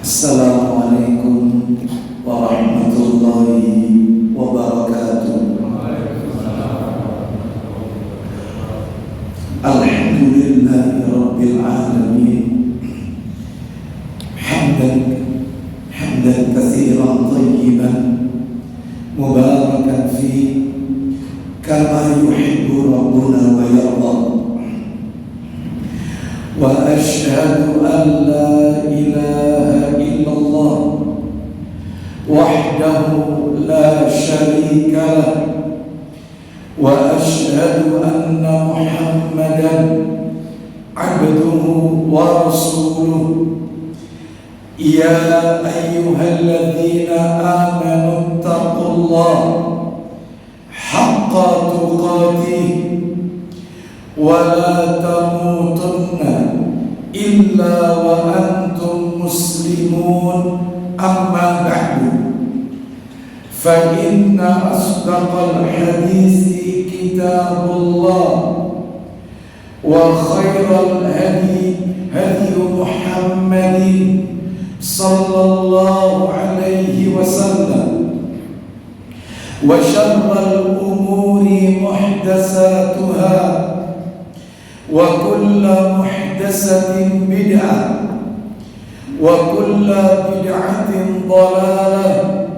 Assalamualaikum warahmatullahi wabarakatuh. Alhamdulillahi rabbil alamin. Hamdan katsiran thayyiban mubarakan fi kama yuhibbu rabbuna wa yarda. Wa ashhadu an la ilaha illallah wahdahu la syarika lah, wa ashhadu anna Muhammadan abduhu wa rasuluh. Ya ayyuhalladzina amanu taqullaha haqqa tuqatih wa la tamutunna illa wa antum muslimun. Amma ba'du, fa inna asdaqal hadithi kitabullah wa khairal hadi hadi Muhammadin sallallahu alaihi wasallam, wa syarral umuri muhdatsatuha wa kullu muhdatsatin bid'ah wa kullu bid'atin dhalalah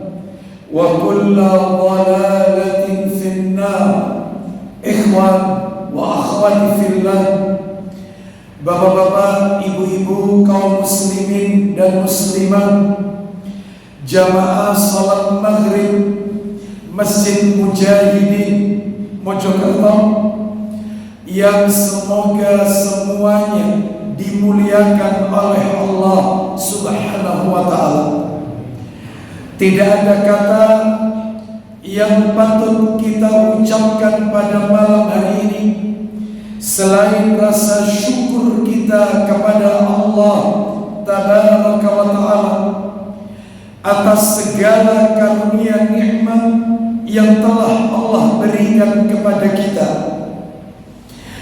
wa kullu dhalalatin finnar. Ikhwan wa akhwati fillah, bapak-bapak, ibu-ibu, kaum muslimin dan muslimat, jamaah salat maghrib Masjid Mujahidin Mojokerto, yang semoga semuanya dimuliakan oleh Allah Subhanahu wa ta'ala. Tidak ada kata yang patut kita ucapkan pada malam hari ini selain rasa syukur kita kepada Allah Tabaraka wa ta'ala atas segala karunia nikmat yang telah Allah berikan kepada kita.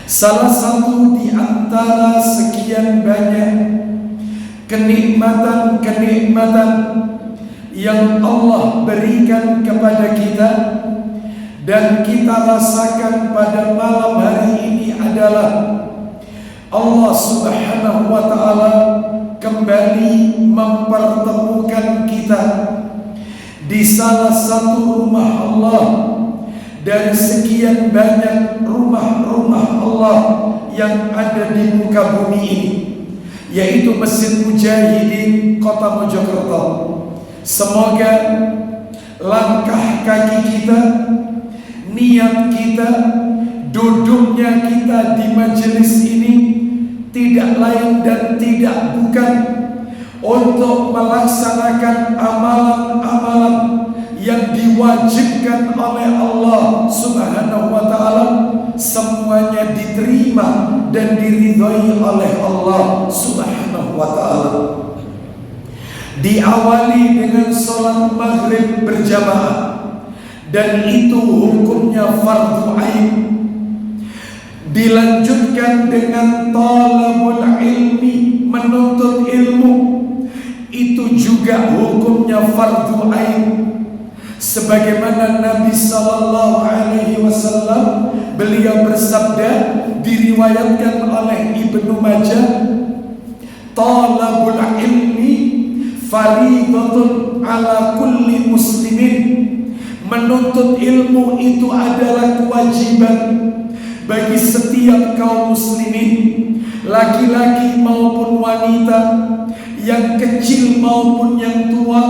Salah satu di antara sekian banyak kenikmatan-kenikmatan yang Allah berikan kepada kita dan kita rasakan pada malam hari ini adalah Allah Subhanahu wa ta'ala kembali mempertemukan kita di salah satu rumah Allah dari sekian banyak rumah-rumah Allah yang ada di muka bumi ini, yaitu Masjid Mujahidin Kota Mojokerto. Semoga langkah kaki kita, niat kita, duduknya kita di majelis ini tidak lain dan tidak bukan untuk melaksanakan amalan-amalan yang diwajibkan oleh Allah Subhanahu wa ta'ala, semuanya diterima dan diridhai oleh Allah Subhanahu wa ta'ala. Diawali dengan sholat maghrib berjamaah, dan itu hukumnya fardu ain. Dilanjutkan dengan talabul ilmi, menuntut ilmu, itu juga hukumnya fardu ain. Sebagaimana Nabi sallallahu alaihi wasallam, beliau bersabda, diriwayatkan oleh Ibnu Majah, talabul ilmi faridatun ala kulli muslimin. Menuntut ilmu itu adalah kewajiban bagi setiap kaum muslimin, laki-laki maupun wanita, yang kecil maupun yang tua,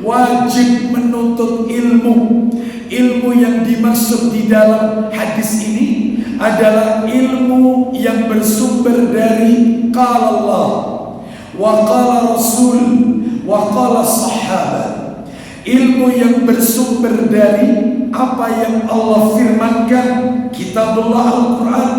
wajib menuntut ilmu. Ilmu yang dimaksud di dalam hadis ini adalah ilmu yang bersumber dari qala Allah wa qala Rasul wa qala sahabat. Ilmu yang bersumber dari apa yang Allah firmankan, kitabullah Al-Quran.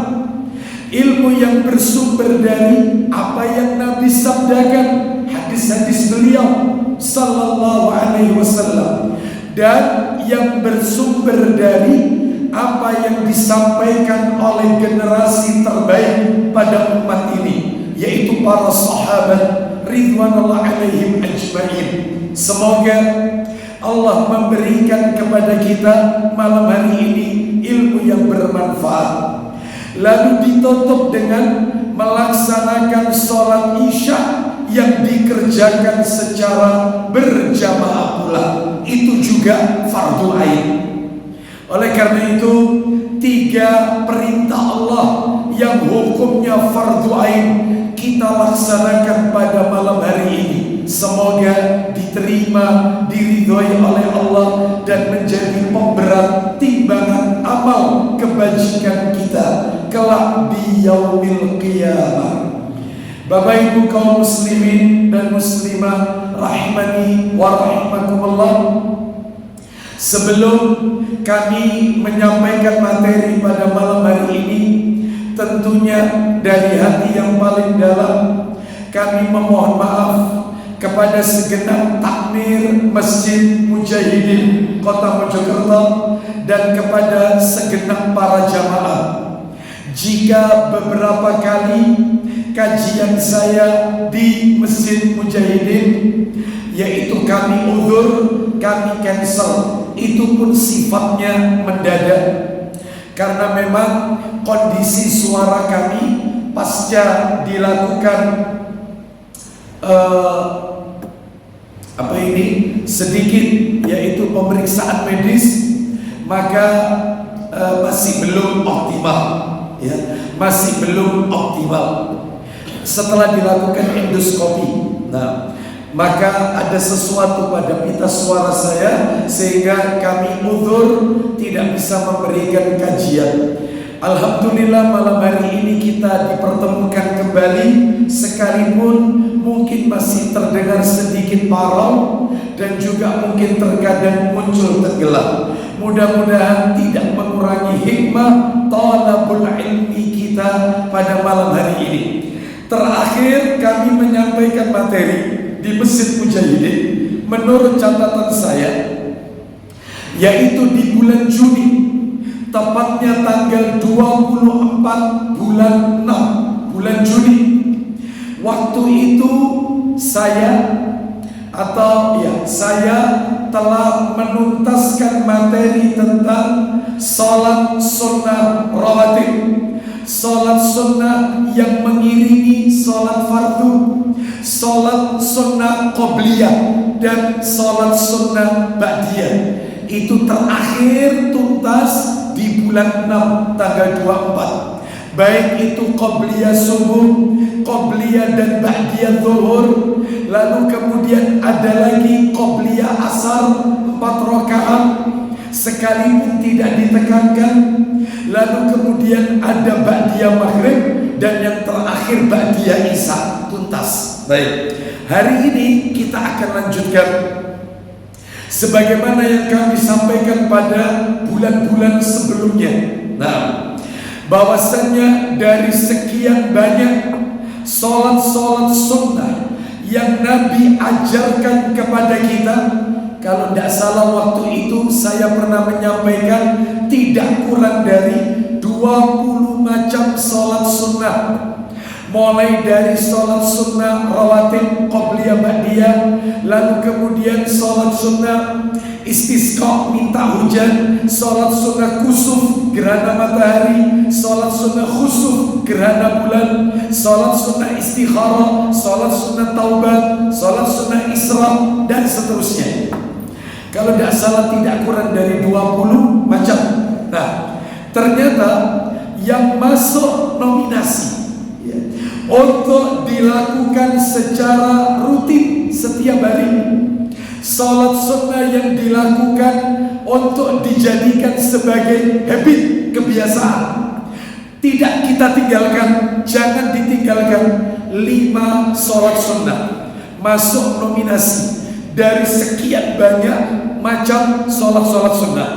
Ilmu yang bersumber dari apa yang Nabi sabdakan, hadis-hadis beliau sallallahu alaihi wasallam. Dan yang bersumber dari apa yang disampaikan oleh generasi terbaik pada umat ini, yaitu para sahabat ridwanullah alaihim ajmain. Semoga Allah memberikan kepada kita malam hari ini ilmu yang bermanfaat. Lalu ditutup dengan melaksanakan sholat isya yang dikerjakan secara berjamaah pula. Itu juga fardu ain. Oleh karena itu, 3 perintah Allah yang hukumnya fardu ain kita laksanakan pada malam hari ini. Semoga diterima, diridhoi oleh Allah dan menjadi pemberat timbangan amal kebajikan kita kelak di yaumil qiyamah. Bapak Ibu kaum muslimin dan muslimah rahimani wa rahimakumullah, sebelum kami menyampaikan materi pada malam hari ini, tentunya dari hati yang paling dalam kami memohon maaf kepada segenap takmir Masjid Mujahidin Kota Mojokerto dan kepada segenap para jamaah. Jika beberapa kali kajian saya di Masjid Mujahidin, yaitu kami uzur, kami cancel, itu pun sifatnya mendadak, karena memang kondisi suara kami pasca dilakukan sedikit, yaitu pemeriksaan medis, maka masih belum optimal, ya, masih belum optimal. Setelah dilakukan endoskopi, maka ada sesuatu pada pita suara saya sehingga kami uzur tidak bisa memberikan kajian. Alhamdulillah malam hari ini kita dipertemukan kembali, sekalipun mungkin masih terdengar sedikit parau dan juga mungkin terkadang muncul tenggelam. Mudah-mudahan tidak mengurangi hikmah talabul ilmi kita pada malam hari ini. Terakhir kami menyampaikan materi di Masjid Mujahidin menurut catatan saya, yaitu di bulan Juni, tepatnya tanggal 24 bulan 6 bulan Juni. Waktu itu saya telah menuntaskan materi tentang sholat sunnah rawatib, sholat sunnah yang mengiringi sholat fardu, sholat sunnah qobliyah, dan sholat sunnah ba'diyah. Itu terakhir tuntas di bulan 6 tanggal 24. Baik itu qobliyah subuh, qobliyah dan ba'diyah zuhur, lalu kemudian ada lagi qobliyah asar 4 rakaat sekalipun tidak ditekankan, lalu kemudian ada ba'diyah maghrib, dan yang terakhir ba'diyah isya, tuntas. Baik, hari ini kita akan lanjutkan sebagaimana yang kami sampaikan pada bulan-bulan sebelumnya. Bahwasannya dari sekian banyak sholat-sholat sunnah yang Nabi ajarkan kepada kita, kalau tidak salah waktu itu saya pernah menyampaikan tidak kurang dari 20 macam sholat sunnah, mulai dari sholat sunnah rawatib, qobliyah, ba'diyah, lalu kemudian sholat sunnah istisqa, minta hujan, sholat sunnah kusuf, gerhana matahari, sholat sunnah khusuf, gerhana bulan, sholat sunnah istikharah, sholat sunnah taubat, sholat sunnah isra, dan seterusnya. Kalau tidak salah tidak kurang dari 20 macam. Ternyata yang masuk nominasi untuk dilakukan secara rutin setiap hari, sholat sunnah yang dilakukan untuk dijadikan sebagai habit, kebiasaan, tidak kita tinggalkan, jangan ditinggalkan. 5 sholat sunnah masuk nominasi dari sekian banyak macam sholat sunnah.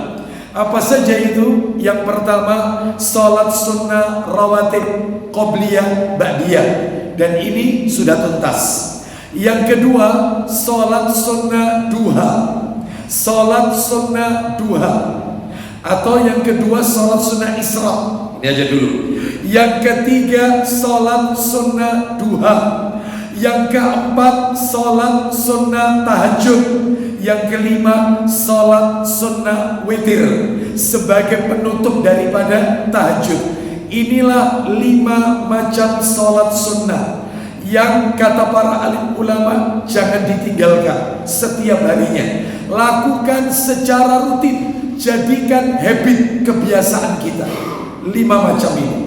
Apa saja itu? Yang pertama, sholat sunnah rawatib, qobliyah, ba'diyah, dan ini sudah tuntas. Yang kedua, sholat sunnah duha, sholat sunnah duha. Atau yang kedua sholat sunnah isra. Ini aja dulu. Yang ketiga sholat sunnah duha. Yang keempat sholat sunnah tahajud. Yang kelima sholat sunnah witir sebagai penutup daripada tahajud. Inilah 5 macam sholat sunnah yang kata para alim ulama jangan ditinggalkan setiap harinya. Lakukan secara rutin. Jadikan habit, kebiasaan kita. 5 macam ini.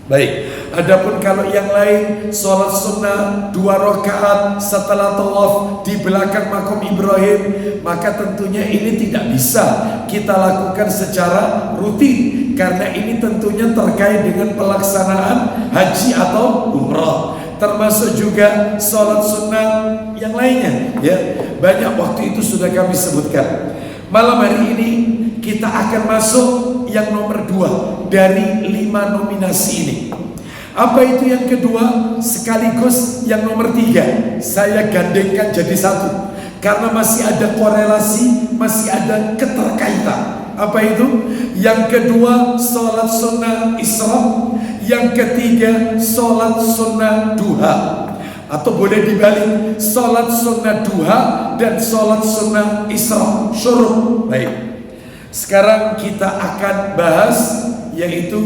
Baik. Adapun kalau yang lain sholat sunnah 2 rakaat setelah tawaf di belakang makam Ibrahim, maka tentunya ini tidak bisa kita lakukan secara rutin, karena ini tentunya terkait dengan pelaksanaan haji atau umrah. Termasuk juga sholat sunnah yang lainnya, ya. Banyak waktu itu sudah kami sebutkan. Malam hari ini kita akan masuk yang nomor 2 dari 5 nominasi ini. Apa itu yang kedua sekaligus yang nomor 3? Saya gandengkan jadi satu karena masih ada korelasi, masih ada keterkaitan. Apa itu? Yang kedua sholat sunnah isra, yang ketiga sholat sunnah duha. Atau boleh dibalik, sholat sunnah duha dan sholat sunnah isra. Syuruh. Baik. Sekarang kita akan bahas yaitu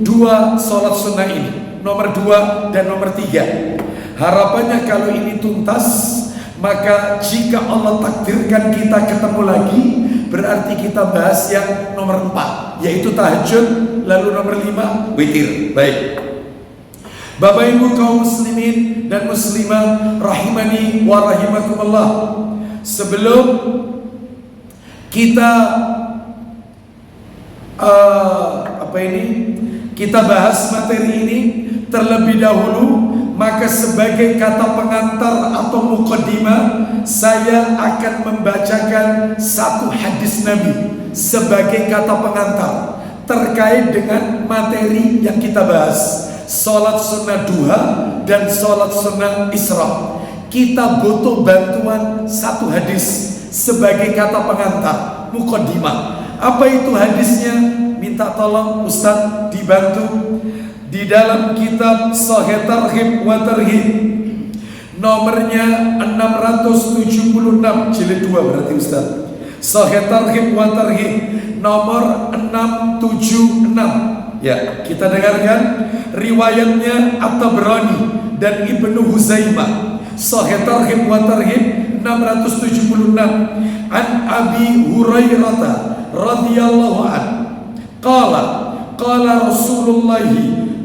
2 sholat sunnah ini, nomor 2 dan nomor 3. Harapannya kalau ini tuntas, maka jika Allah takdirkan kita ketemu lagi, berarti kita bahas yang nomor 4, yaitu tahajud, lalu nomor 5 witir. Baik. Bapak Ibu kaum muslimin dan muslimah rahimani wa rahimakumullah. Sebelum kita kita bahas materi ini terlebih dahulu, maka sebagai kata pengantar atau muqaddimah, saya akan membacakan satu hadis Nabi sebagai kata pengantar terkait dengan materi yang kita bahas, sholat sunnah duha dan sholat sunnah isra. Kita butuh bantuan satu hadis sebagai kata pengantar, muqaddimah. Apa itu hadisnya? Minta tolong Ustaz dibantu. Di dalam kitab Sahih Targhib wa Tarhib, nomornya 676, jilid 2 berarti Ustaz. Sahih Targhib wa Tarhib nomor 676. Ya, kita dengarkan riwayatnya At-Tabrani dan Ibnu Huzaimah. Sahih Targhib wa Tarhib 676, an Abi Hurairah radhiyallahu anhu qala Rasulullah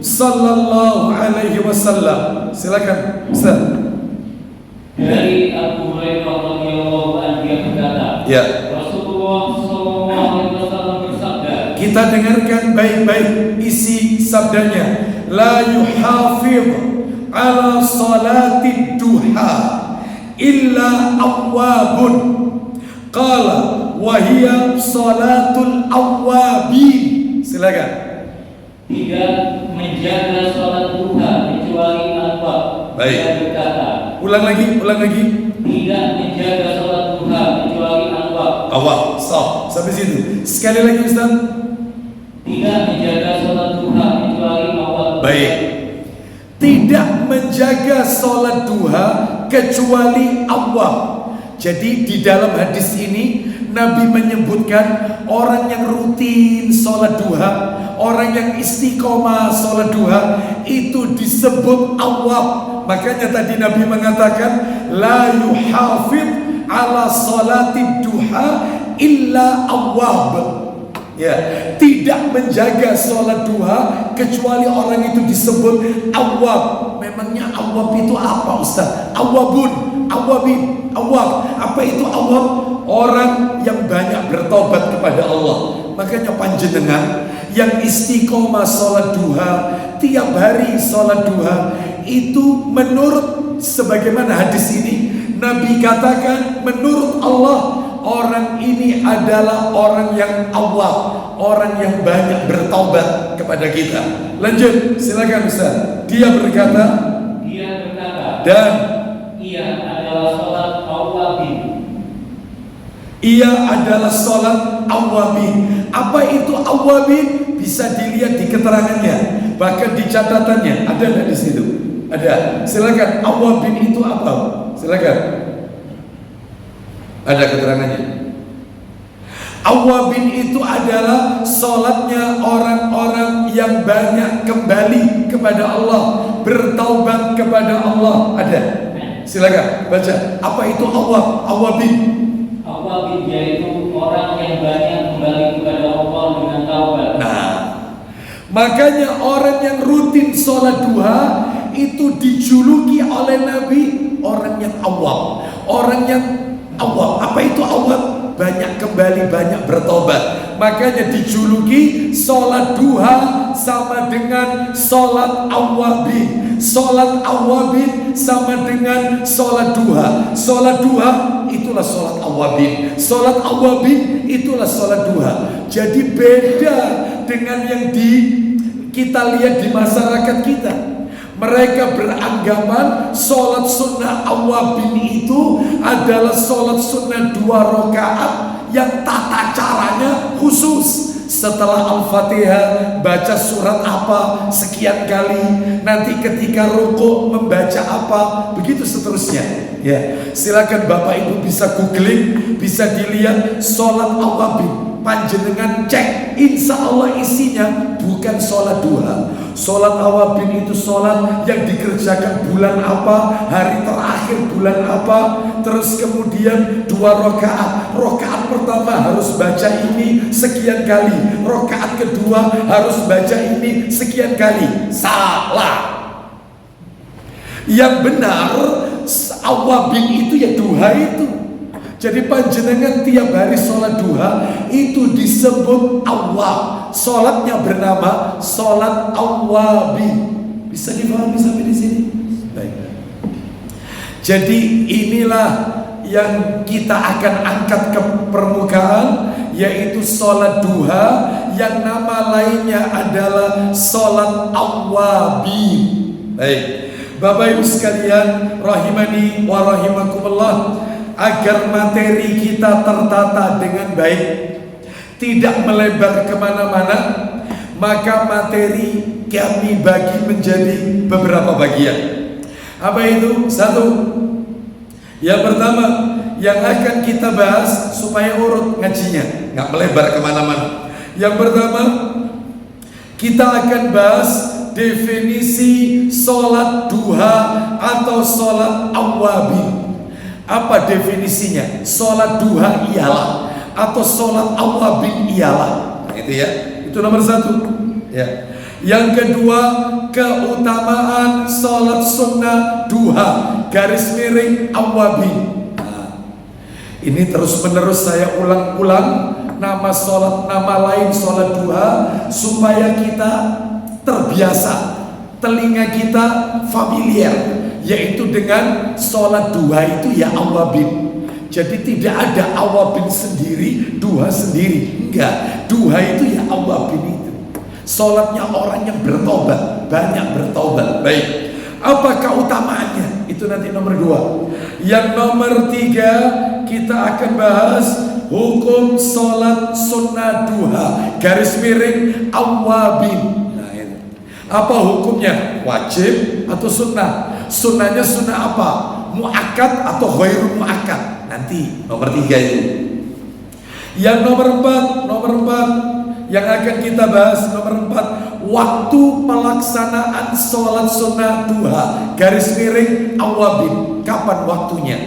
sallallahu alaihi wasallam. Silakan Ustaz. Dari Abu Hurairah radhiyallahu anhu dia berkata, ya, Rasulullah sallallahu alaihi wasallam bersabda. Kita dengarkan baik-baik isi sabdanya. La yuhafidh ala salati duha illa awwabun. Qala wahia salatul awwabin. Silakan. Tidak menjaga salat duha kecuali awwab. Baik. Dia berkata. Ulang lagi. Tidak menjaga salat duha kecuali awwab. Awwab. Stop. Sampai situ. Sekali lagi Ustaz. Tidak menjaga salat duha kecuali awwab. Baik. Tidak menjaga salat duha kecuali awwab. Jadi di dalam hadis ini Nabi menyebutkan orang yang rutin sholat duha, orang yang istiqomah sholat duha, itu disebut awwab. Makanya tadi Nabi mengatakan la yuhafid ala salati duha illa awwab. Ya, tidak menjaga sholat duha kecuali orang itu disebut awwab. Memangnya awwab itu apa Ustaz? Awwabun, awwabin, awwab. Apa itu awwab? Orang yang banyak bertobat kepada Allah. Makanya panjenengan yang istiqomah sholat duha, tiap hari sholat duha, itu menurut sebagaimana hadis ini Nabi katakan, menurut Allah orang ini adalah orang yang awwab, orang yang banyak bertobat kepada kita. Lanjut, silakan Ustaz. Dia berkata dan ia adalah sholat awwabin. Ia adalah sholat awwabin. Apa itu awabin? Bisa dilihat di keterangannya, bahkan di catatannya. Ada nggak di situ? Ada. Silakan. Awabin itu apa? Silakan. Ada keterangannya. Awabin itu adalah sholatnya orang-orang yang banyak kembali kepada Allah, bertaubat kepada Allah. Ada. Silakan baca. Apa itu awabin? Awabin yaitu orang yang banyak kembali kepada Allah dengan taubat. Nah, makanya orang yang rutin sholat duha itu dijuluki oleh Nabi orang yang awam. Orang yang awam. Apa itu awam? Banyak kembali, banyak bertobat. Makanya dijuluki sholat duha sama dengan sholat awabin. Sholat awabin sama dengan sholat duha. Sholat duha itulah sholat awabin. Sholat awabin itulah sholat duha. Jadi beda dengan yang kita lihat di masyarakat kita. Mereka beranggapan sholat sunnah awabin itu adalah sholat sunnah 2 rakaat yang tata caranya khusus. Setelah Al-Fatihah baca surat apa sekian kali, nanti ketika rukuk membaca apa, begitu seterusnya. Ya, silakan Bapak Ibu bisa googling, bisa dilihat sholat awabin. Panjenengan cek, insya Allah isinya bukan sholat duha. Sholat awabin itu sholat yang dikerjakan bulan apa, hari terakhir bulan apa, terus kemudian 2 rakaat. Rakaat pertama harus baca ini sekian kali, rakaat kedua harus baca ini sekian kali. Salah. Yang benar awabin itu ya duha itu. Jadi panjenengan tiap hari sholat duha itu disebut awab. Sholatnya bernama sholat awabin. Bisa dipahami sampai di sini? Baik. Jadi inilah yang kita akan angkat ke permukaan, yaitu sholat duha yang nama lainnya adalah sholat awabin. Baik, Bapak Ibu sekalian, rahimani wa rahimakumullah. Agar materi kita tertata dengan baik, tidak melebar kemana-mana, maka materi kami bagi menjadi beberapa bagian. Apa itu? 1. Yang pertama yang akan kita bahas supaya urut ngajinya, nggak melebar kemana-mana. Yang pertama kita akan bahas definisi sholat duha atau sholat awabin. Apa definisinya? Sholat duha ialah, atau sholat awabin ialah. Nah, itu ya, itu nomor 1 ya. Yang kedua, keutamaan sholat sunnah duha garis miring awabin. Nah, ini terus menerus saya ulang-ulang nama sholat, nama lain sholat duha, supaya kita terbiasa, telinga kita familiar, yaitu dengan sholat duha itu ya awabin. Jadi tidak ada awabin sendiri, duha sendiri. Enggak, duha itu ya awabin itu. Sholatnya orang yang bertobat, banyak bertobat. Baik, apa keutamaannya? Itu nanti nomor 2. Yang nomor 3 kita akan bahas hukum sholat sunnah duha garis miring awabin. Nah, ini. Apa hukumnya? Wajib atau sunnah? Sunnahnya sunnah apa? Mu'akkad atau ghairu mu'akkad? Nanti nomor 3 itu. Yang nomor 4 yang akan kita bahas, nomor 4, waktu pelaksanaan sholat sunnah duha garis miring awabin. Kapan waktunya?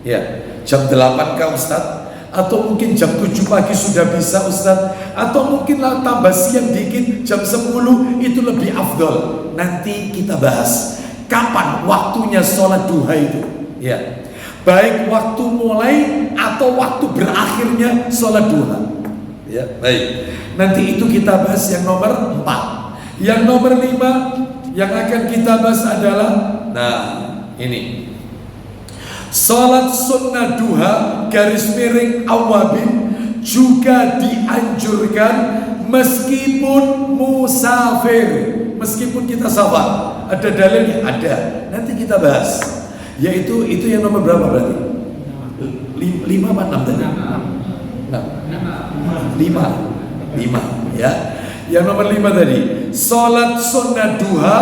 Ya, jam 8 kah Ustaz? Atau mungkin jam 7 pagi sudah bisa Ustaz? Atau mungkin tambah siang dikit, jam 10 itu lebih afdol. Nanti kita bahas kapan waktunya sholat duha itu, ya, baik waktu mulai atau waktu berakhirnya sholat duha, ya, baik. Nanti itu kita bahas yang nomor 4. Yang nomor 5 yang akan kita bahas adalah, nah ini, sholat sunnah duha garis miring awabin juga dianjurkan meskipun musafir, meskipun kita safar. Ada dalilnya? Ada. Nanti kita bahas. Yaitu itu yang nomor berapa berarti? 5 apa 6 tadi? 6. 5. 5 ya. Yang nomor 5 tadi, sholat sunnah duha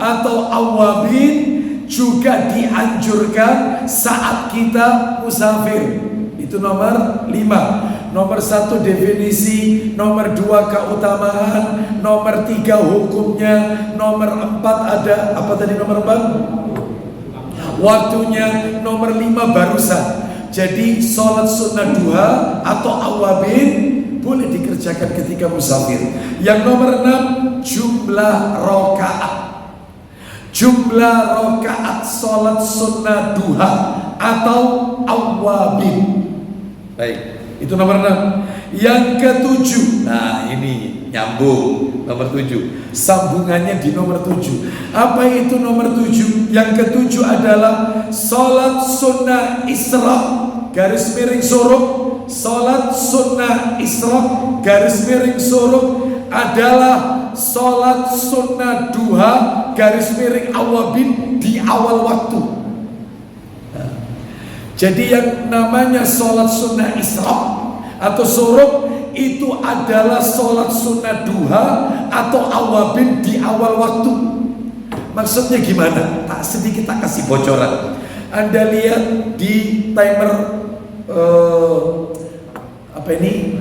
atau awabin juga dianjurkan saat kita musafir. Itu nomor 5. Nomor 1 definisi, nomor 2 keutamaan, nomor 3 hukumnya, nomor 4 ada apa tadi nomor 4? Waktunya, nomor 5 barusan. Jadi sholat sunnah duha atau awabin boleh dikerjakan ketika musafir. Yang nomor 6 jumlah rokaat. Jumlah rokaat sholat sunnah duha atau awabin. Baik, itu nomor 6. Yang ke-7, nah ini nyambung nomor 7. Sambungannya di nomor 7. Apa itu nomor 7? Yang ke-7 adalah sholat sunnah isra garis miring suruk. Sholat sunnah isra garis miring suruk adalah sholat sunnah duha garis miring awabin di awal waktu. Jadi yang namanya sholat sunnah isra atau suruk itu adalah sholat sunnah duha atau awabin di awal waktu. Maksudnya gimana? Sedikit tak kasih bocoran. Anda lihat di timer apa ini?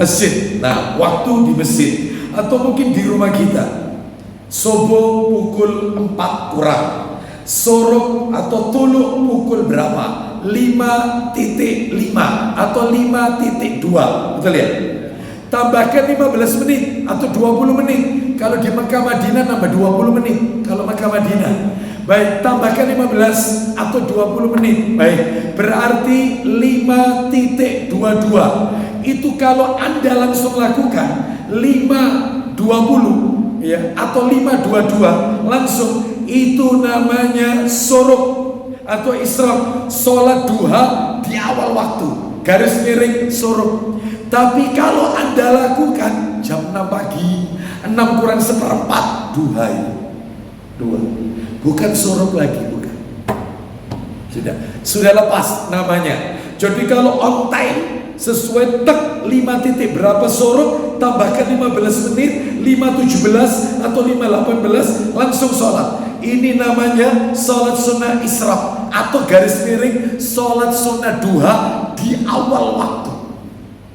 Masjid. Nah, waktu di masjid atau mungkin di rumah kita. Subuh pukul 4 kurang. Suruk atau tuluk pukul berapa? 5.5 atau 5.2. Betul ya? Tambahkan 15 menit atau 20 menit. Kalau di Mekah Madinah nambah 20 menit. Kalau Mekah Madinah. Baik, tambahkan 15 atau 20 menit. Baik, berarti 5.22. Itu kalau Anda langsung lakukan 5.20 ya atau 5.22 langsung, itu namanya suruk atau isra, sholat duha di awal waktu garis miring suruk. Tapi kalau Anda lakukan jam 6 pagi, 6 kurang seperempat, duha itu dua, bukan suruk lagi, bukan. Sudah lepas namanya. Jadi kalau on time sesuai tek 5 titik berapa suruk, tambahkan 15 menit, 5.17 atau 5.18 langsung sholat. Ini namanya sholat sunnah isra atau garis miring sholat sunnah duha di awal waktu.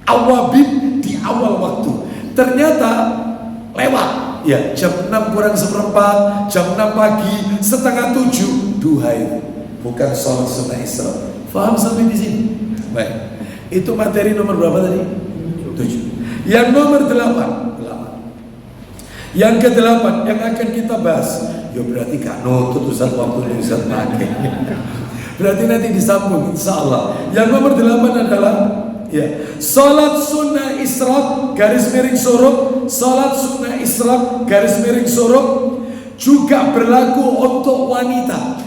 Awabin di awal waktu. Ternyata lewat ya, jam 6 kurang seperempat, jam 6 pagi, setengah 7 duha itu. Bukan sholat sunnah isra. Faham sampai di sini? Baik. Itu materi nomor berapa tadi? 7. Yang nomor 8. Yang ke-8 yang akan kita bahas. Ya berarti gak nutut Ustaz waktu ini Ustaz pakai. Berarti nanti disambung insyaallah. Yang nomor 8 adalah ya, salat sunnah isra garis miring suruk. Salat sunnah isra garis miring suruk juga berlaku untuk wanita.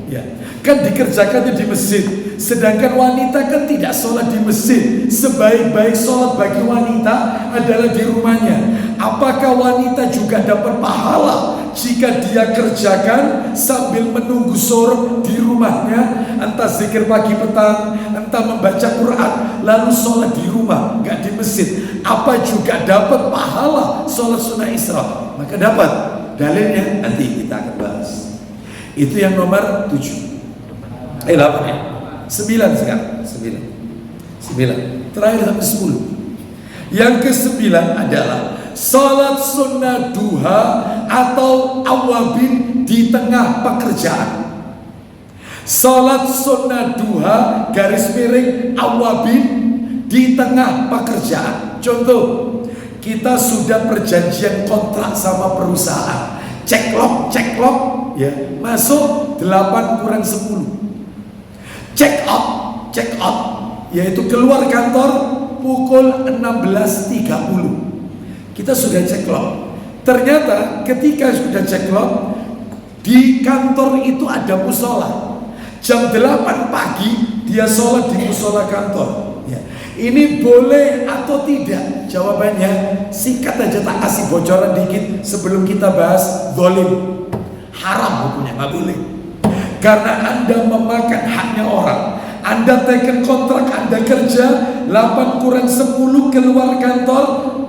Ya, kan dikerjakannya di masjid. Sedangkan wanita kan tidak sholat di masjid. Sebaik-baik sholat bagi wanita adalah di rumahnya. Apakah wanita juga dapat pahala jika dia kerjakan sambil menunggu sore di rumahnya, entah zikir pagi petang, entah membaca Quran, lalu sholat di rumah, nggak di masjid? Apa juga dapat pahala sholat sunnah isra? Maka dapat. Dalilnya nanti kita akan bahas. Itu yang nomor 7. 8 ya? 9 sekarang. 9. Terakhir sampai 10. Yang ke-9 adalah salat sunnah duha atau awabin di tengah pekerjaan. Salat sunnah duha garis miring awabin di tengah pekerjaan. Contoh, kita sudah perjanjian kontrak sama perusahaan. Ceklok ya, masuk 8 kurang 10. Check out yaitu keluar kantor pukul 16.30. Kita sudah ceklok. Ternyata ketika sudah ceklok, di kantor itu ada musola. Jam 8 pagi dia sholat di musola kantor ya. Ini boleh atau tidak? Jawabannya singkat aja, tak kasih bocoran dikit sebelum kita bahas zalim. Haram hukumnya, nggak boleh. Karena Anda memakan haknya orang. Anda teken kontrak, Anda kerja 8 kurang 10 keluar kantor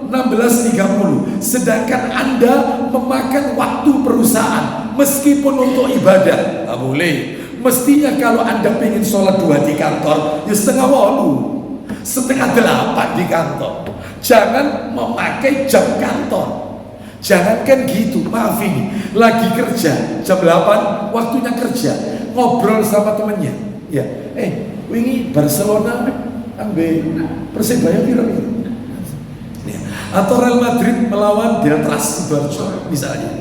16.30, sedangkan Anda memakan waktu perusahaan meskipun untuk ibadah. Nggak boleh. Mestinya kalau Anda pengen sholat duha di kantor, ya 7:30, 7:30 di kantor. Jangan memakai jam kantor. Jangankan gitu, maaf ini lagi kerja jam 8, waktunya kerja, ngobrol sama temennya. Ya, wingi Barcelona ambil Persebaya piro-piro. Ya. Atau Real Madrid melawan Deltras Sidoarjo misalnya.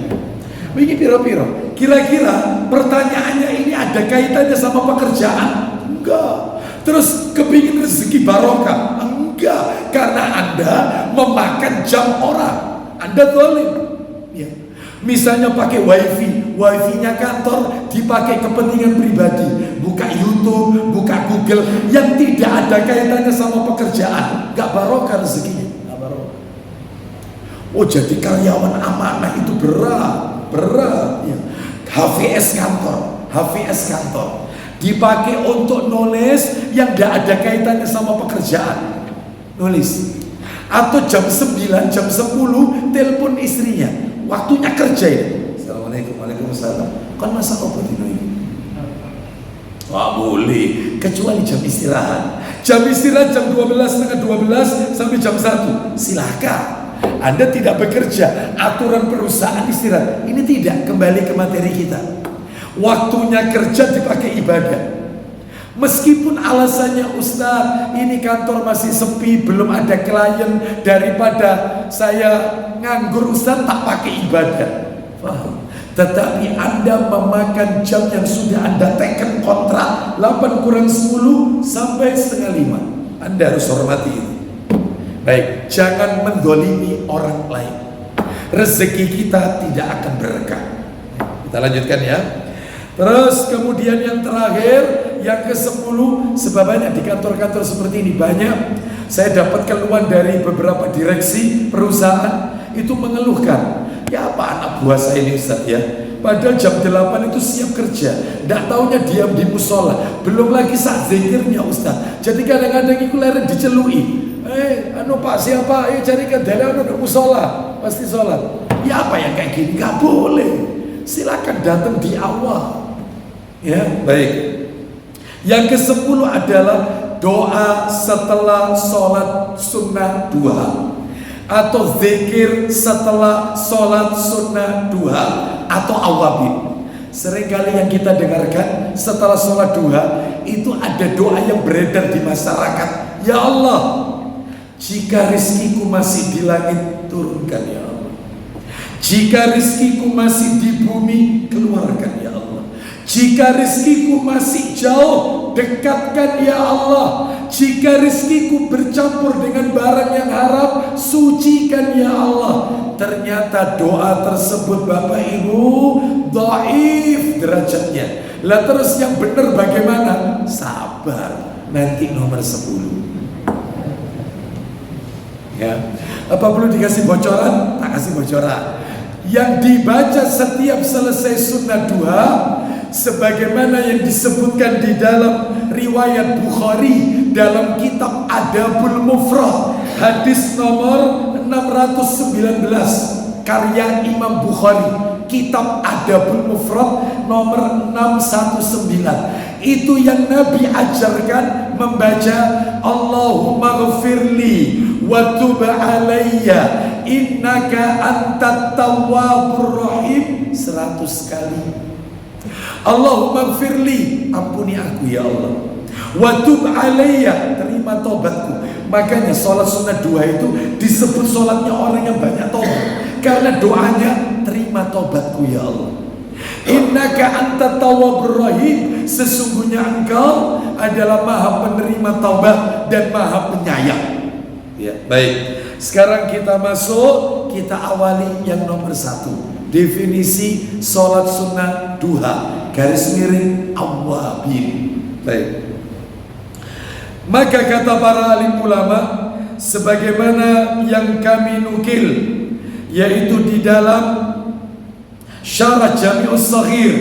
Wingi piro-piro. Kira-kira pertanyaannya ini ada kaitannya sama pekerjaan? Enggak. Terus kepingin rezeki barokah? Enggak. Karena Anda memakan jam orang. Anda zalim. Ya. Misalnya pakai wifi-nya kantor dipakai kepentingan pribadi, buka YouTube, buka Google yang tidak ada kaitannya sama pekerjaan, nggak barokah rezekinya, nggak barokah. Oh, jadi karyawan amanah itu berat. Ya. HVS kantor dipakai untuk nulis yang tidak ada kaitannya sama pekerjaan, nulis. Atau jam 9, jam 10 telepon istrinya, waktunya kerja ya. Assalamualaikum, waalaikumsalam. Kan masa obat ini? Wah, boleh, kecuali jam istirahat. Jam istirahat jam 12, setengah 12 sampai jam 1. Silahkan. Anda tidak bekerja, aturan perusahaan istirahat. Ini tidak, kembali ke materi kita. Waktunya kerja dipakai ibadah. Meskipun alasannya Ustaz, ini kantor masih sepi, belum ada klien, daripada saya nganggur Ustaz tak pakai ibadah. Faham? Tetapi Anda memakan jam yang sudah Anda teken kontrak 8 kurang 10 sampai setengah 5. Anda harus hormati itu. Baik, jangan mendolimi orang lain. Rezeki kita tidak akan berkah. Kita lanjutkan ya. Terus kemudian yang terakhir, yang ke-10, sebabnya di kantor-kantor seperti ini banyak. Saya dapat keluhan dari beberapa direksi perusahaan itu mengeluhkan, ya apa anak buah saya ini Ustaz ya, padahal jam 8 itu siap kerja, ndak taunya diam di musola, belum lagi saat zikirnya Ustaz. Jadi kadang-kadang itu leren dicelui, Pak siapa, carikan dari musola, pasti sholat. Ya apa yang kayak gini, nggak boleh. Silakan datang di awal. Ya, baik. Yang ke-10 adalah doa setelah sholat sunnah duha, atau zikir setelah sholat sunnah duha, atau awabin. Seringkali yang kita dengarkan setelah sholat duha itu ada doa yang beredar di masyarakat. Ya Allah, jika rizkiku masih di langit, turunkan ya Allah. Jika rizkiku masih di bumi, keluarkan ya Allah. Jika rizkiku masih jauh, dekatkan ya Allah. Jika rizkiku bercampur dengan barang yang haram, sucikan ya Allah. Ternyata doa tersebut Bapak Ibu dhaif derajatnya. Lah terus yang benar bagaimana? Sabar, nanti nomor 10. Ya, apa perlu dikasih bocoran? Tak kasih bocoran. Yang dibaca setiap selesai sunnah duha, sebagaimana yang disebutkan di dalam riwayat Bukhari dalam kitab Adabul Mufrad, hadis nomor 619, karya Imam Bukhari, kitab Adabul Mufrad nomor 619. Itu yang Nabi ajarkan membaca Allahumma ghafirli wa tub alayya innaka antat tawwabur rahim 100 kali. Allahumma ghafirli, ampuni aku ya Allah, wa tub alayya, terima tobatku. Makanya sholat sunnah duha itu disebut sholatnya orang yang banyak tobat, karena doanya terima tobatku ya Allah. Innaka antat tawwabur rahim, sesungguhnya engkau adalah maha penerima taubat dan maha penyayang. Ya, baik. Sekarang kita masuk, kita awali yang nomor 1. Definisi sholat sunnah duha, garis miring awabin. Baik. Maka kata para alim ulama, sebagaimana yang kami nukil, yaitu di dalam Syarah Jami'us Shaghir,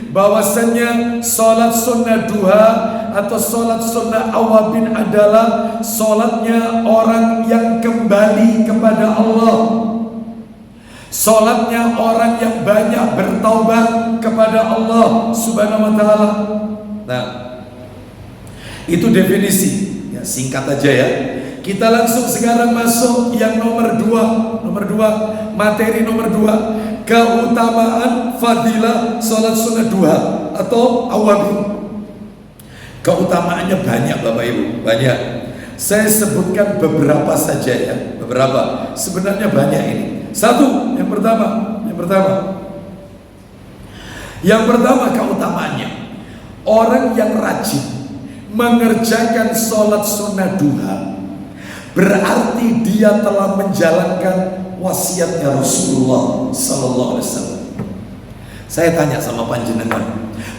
bahwasannya sholat sunnah duha atau sholat sunnah awabin adalah sholatnya orang yang kembali kepada Allah, sholatnya orang yang banyak bertaubat kepada Allah Subhanahu wa ta'ala. Nah, itu definisi ya, singkat aja ya. Kita langsung sekarang masuk yang nomor dua, materi nomor 2, keutamaan fadilah sholat sunnah duha atau awabin. Keutamaannya banyak Bapak Ibu, banyak. Saya sebutkan beberapa saja ya, beberapa. Sebenarnya banyak ini. Satu, yang pertama keutamaannya, orang yang rajin mengerjakan sholat sunnah duha berarti dia telah menjalankan wasiatnya Rasulullah Sallallahu Alaihi Wasallam. Saya tanya sama panjenengan,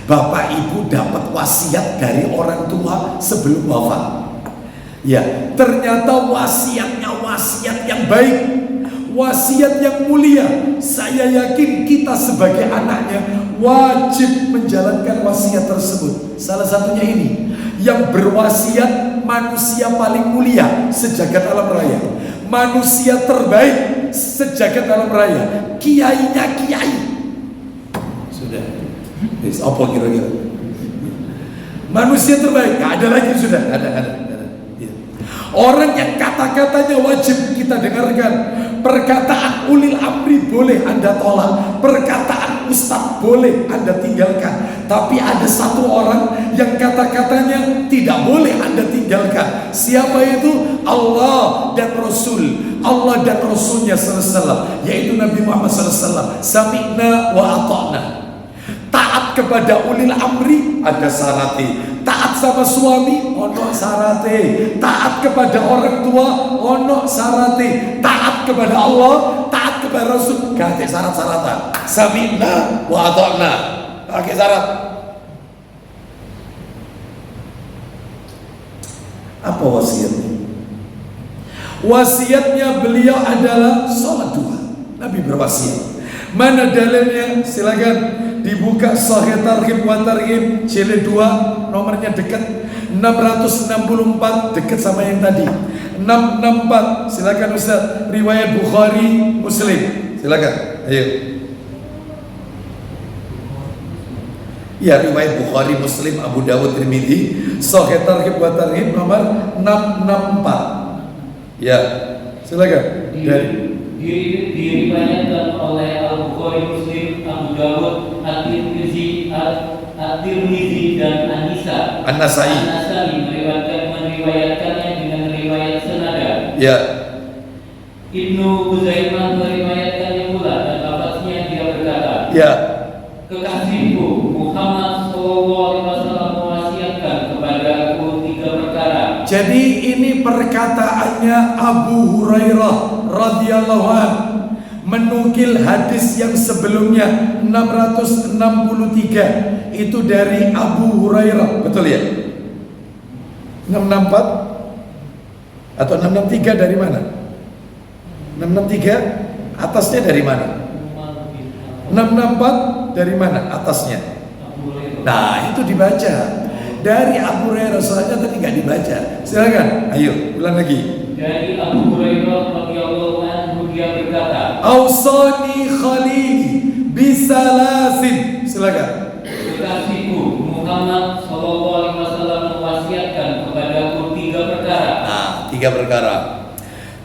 Bapak Ibu dapat wasiat dari orang tua sebelum wafat? Ya, ternyata wasiatnya wasiat yang baik, wasiat yang mulia. Saya yakin kita sebagai anaknya wajib menjalankan wasiat tersebut. Salah satunya ini, yang berwasiat manusia paling mulia sejagat alam raya, manusia terbaik sejagat alam raya, kiainya kiai. Sudah, apa kira-kira? Manusia terbaik, gak ada lagi sudah, ada. Orang yang kata-katanya wajib kita dengarkan. Perkataan ulil amri boleh Anda tolak, perkataan ustaz boleh Anda tinggalkan. Tapi ada satu orang yang kata-katanya tidak boleh Anda tinggalkan. Siapa itu? Allah dan Rasul, Allah dan Rasulnya SAW, yaitu Nabi Muhammad SAW. Sami'na wa ata'na. Taat kepada ulil amri ada syaratnya. Taat sama suami ono syarate, taat kepada orang tua ono syarate, taat kepada Allah, taat kepada Rasul gak ada syarat-syaratan. Sami'na wa ata'na, pakai syarat. Apa wasiatnya? Wasiatnya beliau adalah sholat duha. Nabi berwasiat. Mana dalilnya? Silakan dibuka Sahih Targhib wa Tarhib jilid 2, nomornya dekat 664, dekat sama yang tadi 664. Silakan Ustaz, riwayat Bukhari Muslim. Silakan. Ayo. Ya, riwayat Bukhari Muslim Abu Dawud Tirmidzi Sahih Targhib wa Tarhib nomor 664. Ya, silakan. Diriwayatkan oleh Al-Bukhari, Muslim, Abu Dawud, At-Tirmidzi dan An-Nasai meriwayatkannya dengan riwayat senada. Ya. Ibnu Huzaimah meriwayatkannya pula, dan lafaznya dia berkata, ya, kekasihku Muhammad SAW mewasiatkan kepada aku 3 perkara. Jadi ini perkataannya Abu Hurairah radhiyallahu anhu, menukil hadis yang sebelumnya 663 itu dari Abu Hurairah, betul ya? 664 atau 663 dari mana? 663 atasnya dari mana? 664 dari mana atasnya? Nah, itu dibaca dari Abu Hurairah, soalnya tadi nggak dibaca. Silakan, ayo ulang lagi. Dari Abu Hurairah radhiyallahu anhu, dia berkata, Ausani Khalili bisalasin. Silakan. Kekasihku Muhammad SAW mewasiatkan kepadaku 3 perkara. Nah, 3 perkara.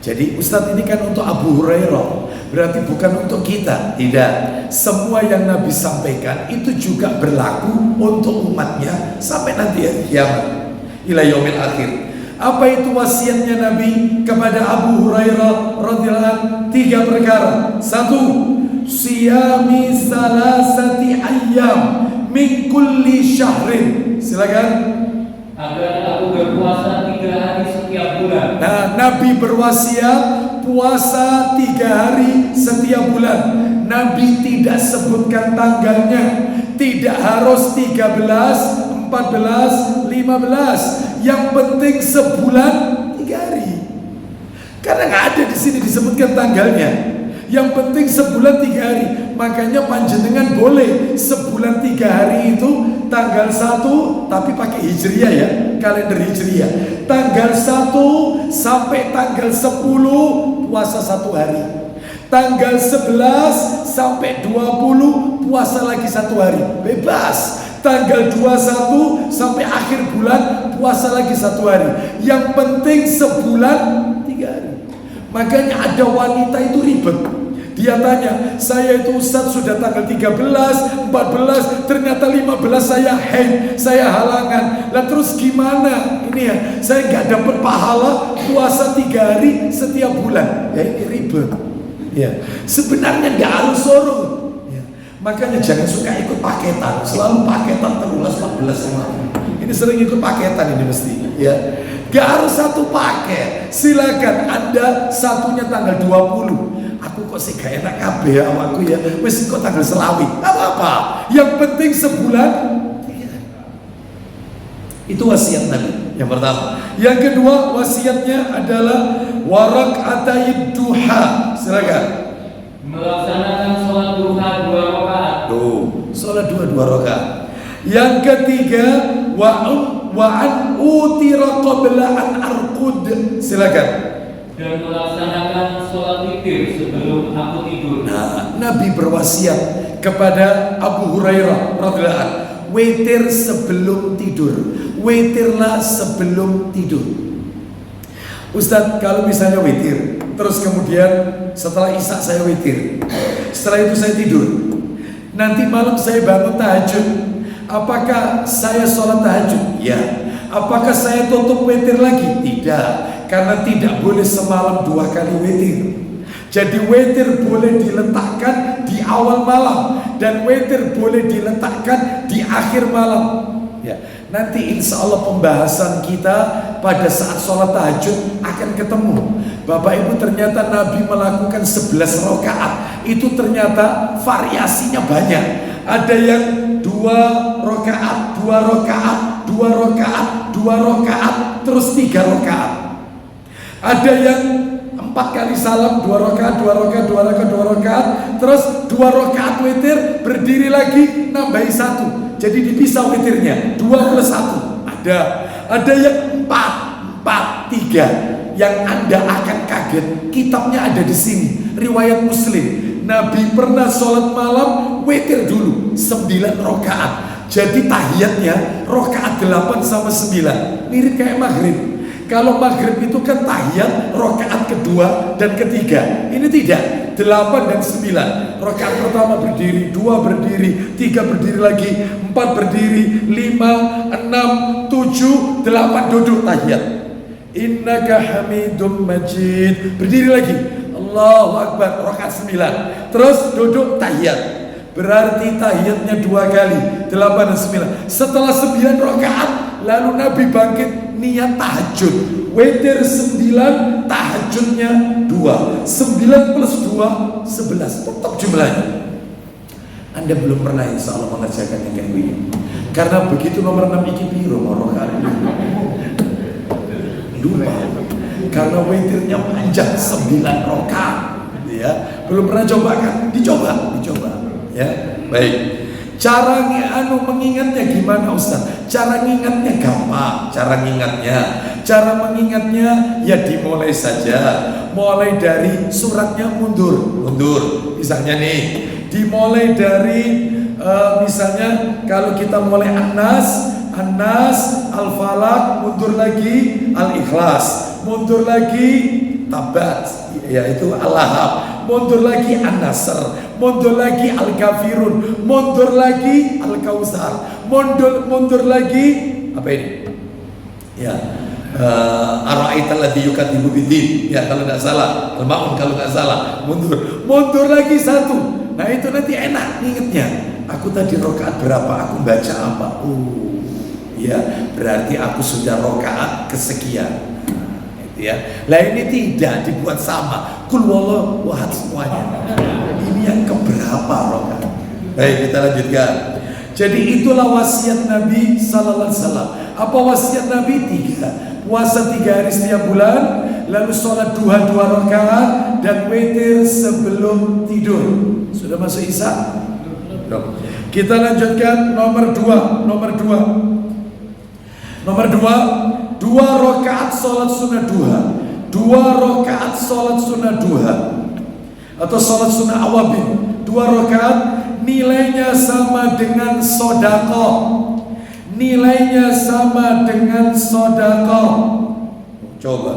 Jadi Ustadz ini kan untuk Abu Hurairah, berarti bukan untuk kita. Tidak. Semua yang Nabi sampaikan itu juga berlaku untuk umatnya sampai nanti hari kiamat, ila yaumil akhir. Apa itu wasiatnya Nabi kepada Abu Hurairah radhiyallahu anhu? 3 perkara. 1, siyami salasati ayyam min kulli syahrin. Silakan. Agar aku berpuasa 3 hari setiap bulan. Nah, Nabi berwasiat puasa 3 hari setiap bulan. Nabi tidak sebutkan tanggalnya. Tidak harus 13, 14, 15. Yang penting sebulan 3 hari. Karena nggak ada di sini disebutkan tanggalnya. Yang penting sebulan 3 hari. Makanya panjenengan boleh sebulan 3 hari itu tanggal 1, tapi pakai hijriah ya, kalender hijriah. Tanggal 1 sampai tanggal 10 puasa 1 hari. Tanggal 11 sampai 20 puasa lagi 1 hari. Bebas. Tanggal 21 sampai akhir bulan puasa lagi 1 hari. Yang penting sebulan 3 hari. Makanya ada wanita itu ribet. Dia tanya, saya itu Ustaz sudah tanggal 13, 14, ternyata 15 saya haid, saya halangan. Lah terus gimana? Ini ya, saya nggak dapat pahala puasa 3 hari setiap bulan. Ya ini ribet. Ya, sebenarnya nggak harus suruh. Ya. Makanya jangan suka ikut paketan, selalu paketan 13, 14 yang ini sering ikut paketan ini mesti. Ya, nggak harus satu paket. Silakan Anda satunya tanggal 20. Aku kok sih gak enak kabeh awakku ya. Wis kok tanggal selawi. Apa-apa. Yang penting sebulan. Itu wasiat Nabi yang pertama. Yang kedua wasiatnya adalah warak'atayid duha. Silakan. Melaksanakan sholat duha 2 rakaat. Tuh, sholat 2 rakaat. Yang ketiga wa'an utira qabla an arqud. Silakan. Dan melaksanakan sholat witir sebelum aku tidur. Nah, Nabi berwasiat kepada Abu Hurairah radhiyallahu anhu, witir sebelum tidur. Witirlah sebelum tidur. Ustadz, kalau misalnya witir, terus kemudian setelah isya saya witir, setelah itu saya tidur, nanti malam saya bangun tahajud, apakah saya sholat tahajud? Ya. Apakah saya tutup witir lagi? Tidak, karena tidak boleh semalam 2 kali witir. Jadi witir boleh diletakkan di awal malam dan witir boleh diletakkan di akhir malam. Ya, nanti insya Allah pembahasan kita pada saat sholat tahajud akan ketemu. Bapak Ibu, ternyata Nabi melakukan 11 rakaat. Itu ternyata variasinya banyak. Ada yang 2 rakaat, 2 rakaat, 2 rakaat, 2 rakaat, terus 3 rakaat. Ada yang 4 kali salam, 2 rakaat, 2 rakaat, 2 rakaat, 2 rakaat, terus 2 rakaat witir, berdiri lagi, nambahi 1. Jadi dipisah witirnya, 2 plus 1. Ada yang 4, 3. Yang Anda akan kaget, kitabnya ada di sini, riwayat Muslim. Nabi pernah sholat malam witir dulu 9 rakaat. Jadi tahiyatnya rakaat 8 sama 9, mirip kayak maghrib. Kalau maghrib itu kan tahiyat rakaat kedua dan ketiga. Ini tidak, 8 dan 9. Rakaat pertama berdiri, 2 berdiri, 3 berdiri lagi, 4 berdiri, 5, 6, 7, 8 duduk tahiyat. Innaka hamidum majid, berdiri lagi, Allahu Akbar, rakaat 9. Terus duduk tahiyat. Berarti tahiyatnya 2 kali, 8 dan 9. Setelah 9 rakaat, lalu Nabi bangkit niat tahajud. Witir 9, tahajudnya 2. 9 plus 2, 11. Tetap jumlahnya. Anda belum pernah insya Allah mengerjakan yang kayak begini. Karena begitu nomor 6 iki piro rakaat. Lupa. Karena witirnya panjang 9 rakaat. Ya, belum pernah coba kan? Dicoba. Ya, baik. Cara mengingatnya gimana Ustaz? Cara mengingatnya gampang. Cara mengingatnya ya dimulai saja. Mulai dari suratnya mundur. Misalnya nih, dimulai dari misalnya kalau kita mulai An-Nas, Al-Falaq, mundur lagi Al-Ikhlas, mundur lagi Tabat, yaitu Al-Lahab, mundur lagi An-Nasr, mundur lagi Al-Kafirun, mundur lagi Al-Kautsar, mundur lagi apa ini? Ya, Ara'aital ladzi yukadzibu biddin. Ya kalau tidak salah, Al-Maun kalau tidak salah, mundur lagi 1. Nah itu nanti enak ingetnya. Aku tadi rakaat berapa? Aku baca apa? Ya berarti aku sudah rakaat kesekian. Ya, lah ini tidak dibuat sama. Kul wallahu ahad semuanya. Ini yang keberapa rakaat? Baik, kita lanjutkan. Jadi itulah wasiat Nabi sallallahu alaihi wasallam. Apa wasiat Nabi? 3. Puasa 3 hari setiap bulan, lalu sholat duha 2 rakaat dan witir sebelum tidur. Sudah masuk Isya? Kita lanjutkan nomor 2. Nomor 2, 2 rakaat sholat sunnah duha. 2 rakaat sholat sunnah duha atau sholat sunnah awabin. 2 rakaat nilainya sama dengan sedekah. Nilainya sama dengan sedekah. Coba.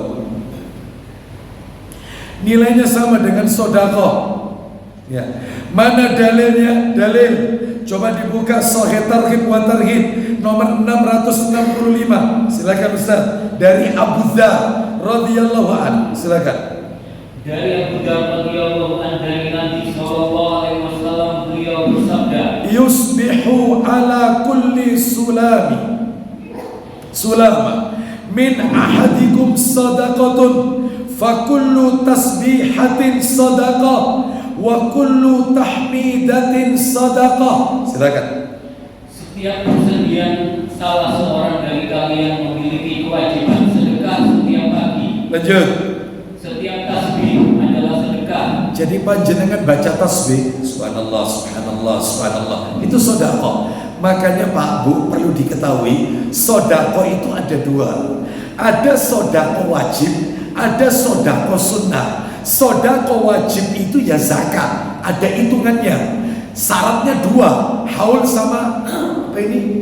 Nilainya sama dengan sedekah. Ya. Mana dalilnya? Dalil. Coba dibuka Sahih Targhib wa Tarhib nomor 665. Silakan Ustaz. Dari Abu Dzar radhiyallahu anhu. Silakan. Dari Abu Dzar radhiyallahu anhu dari Nabi sallallahu alaihi wasallam beliau bersabda, Yusbihu ala kulli sulama min ahadikum sadaqatun fa kullu tasbihatin sadaqah wa kullu tahmidatin sadaqah. Silakan. Setiap persediaan salah seorang dari kalian memiliki kewajiban sedekah setiap pagi. Lanjut. Setiap tasbih adalah sedekah. Jadi panjenengan baca tasbih, subhanallah, subhanallah, subhanallah, itu sedekah. Makanya Pak Bu perlu diketahui, sedekah itu ada 2. Ada sedekah wajib, ada sedekah sunnah. Sedekah wajib itu ya zakat, ada hitungannya. Syaratnya 2, haul sama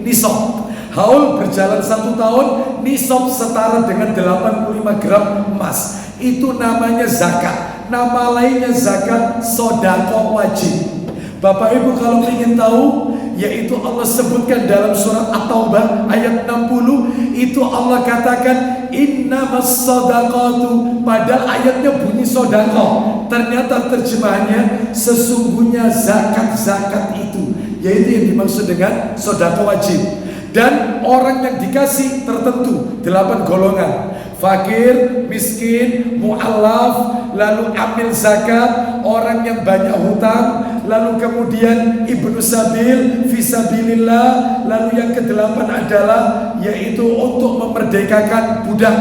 nisab. Haul berjalan 1 tahun, nisab setara dengan 85 gram emas. Itu namanya zakat. Nama lainnya zakat sedekah wajib. Bapak Ibu kalau ingin tahu, yaitu Allah sebutkan dalam surat At-Taubah ayat 60, itu Allah katakan innamas sadaqatu, padahal ayatnya bunyi sedekah. Ternyata terjemahannya sesungguhnya zakat itu, yaitu yang dimaksud dengan sedekah wajib. Dan orang yang dikasih tertentu 8 golongan: fakir, miskin, mu'allaf, lalu amil zakat, orang yang banyak hutang, lalu kemudian ibnu sabil, fisabilillah, lalu yang ke-8 adalah yaitu untuk memerdekakan budak.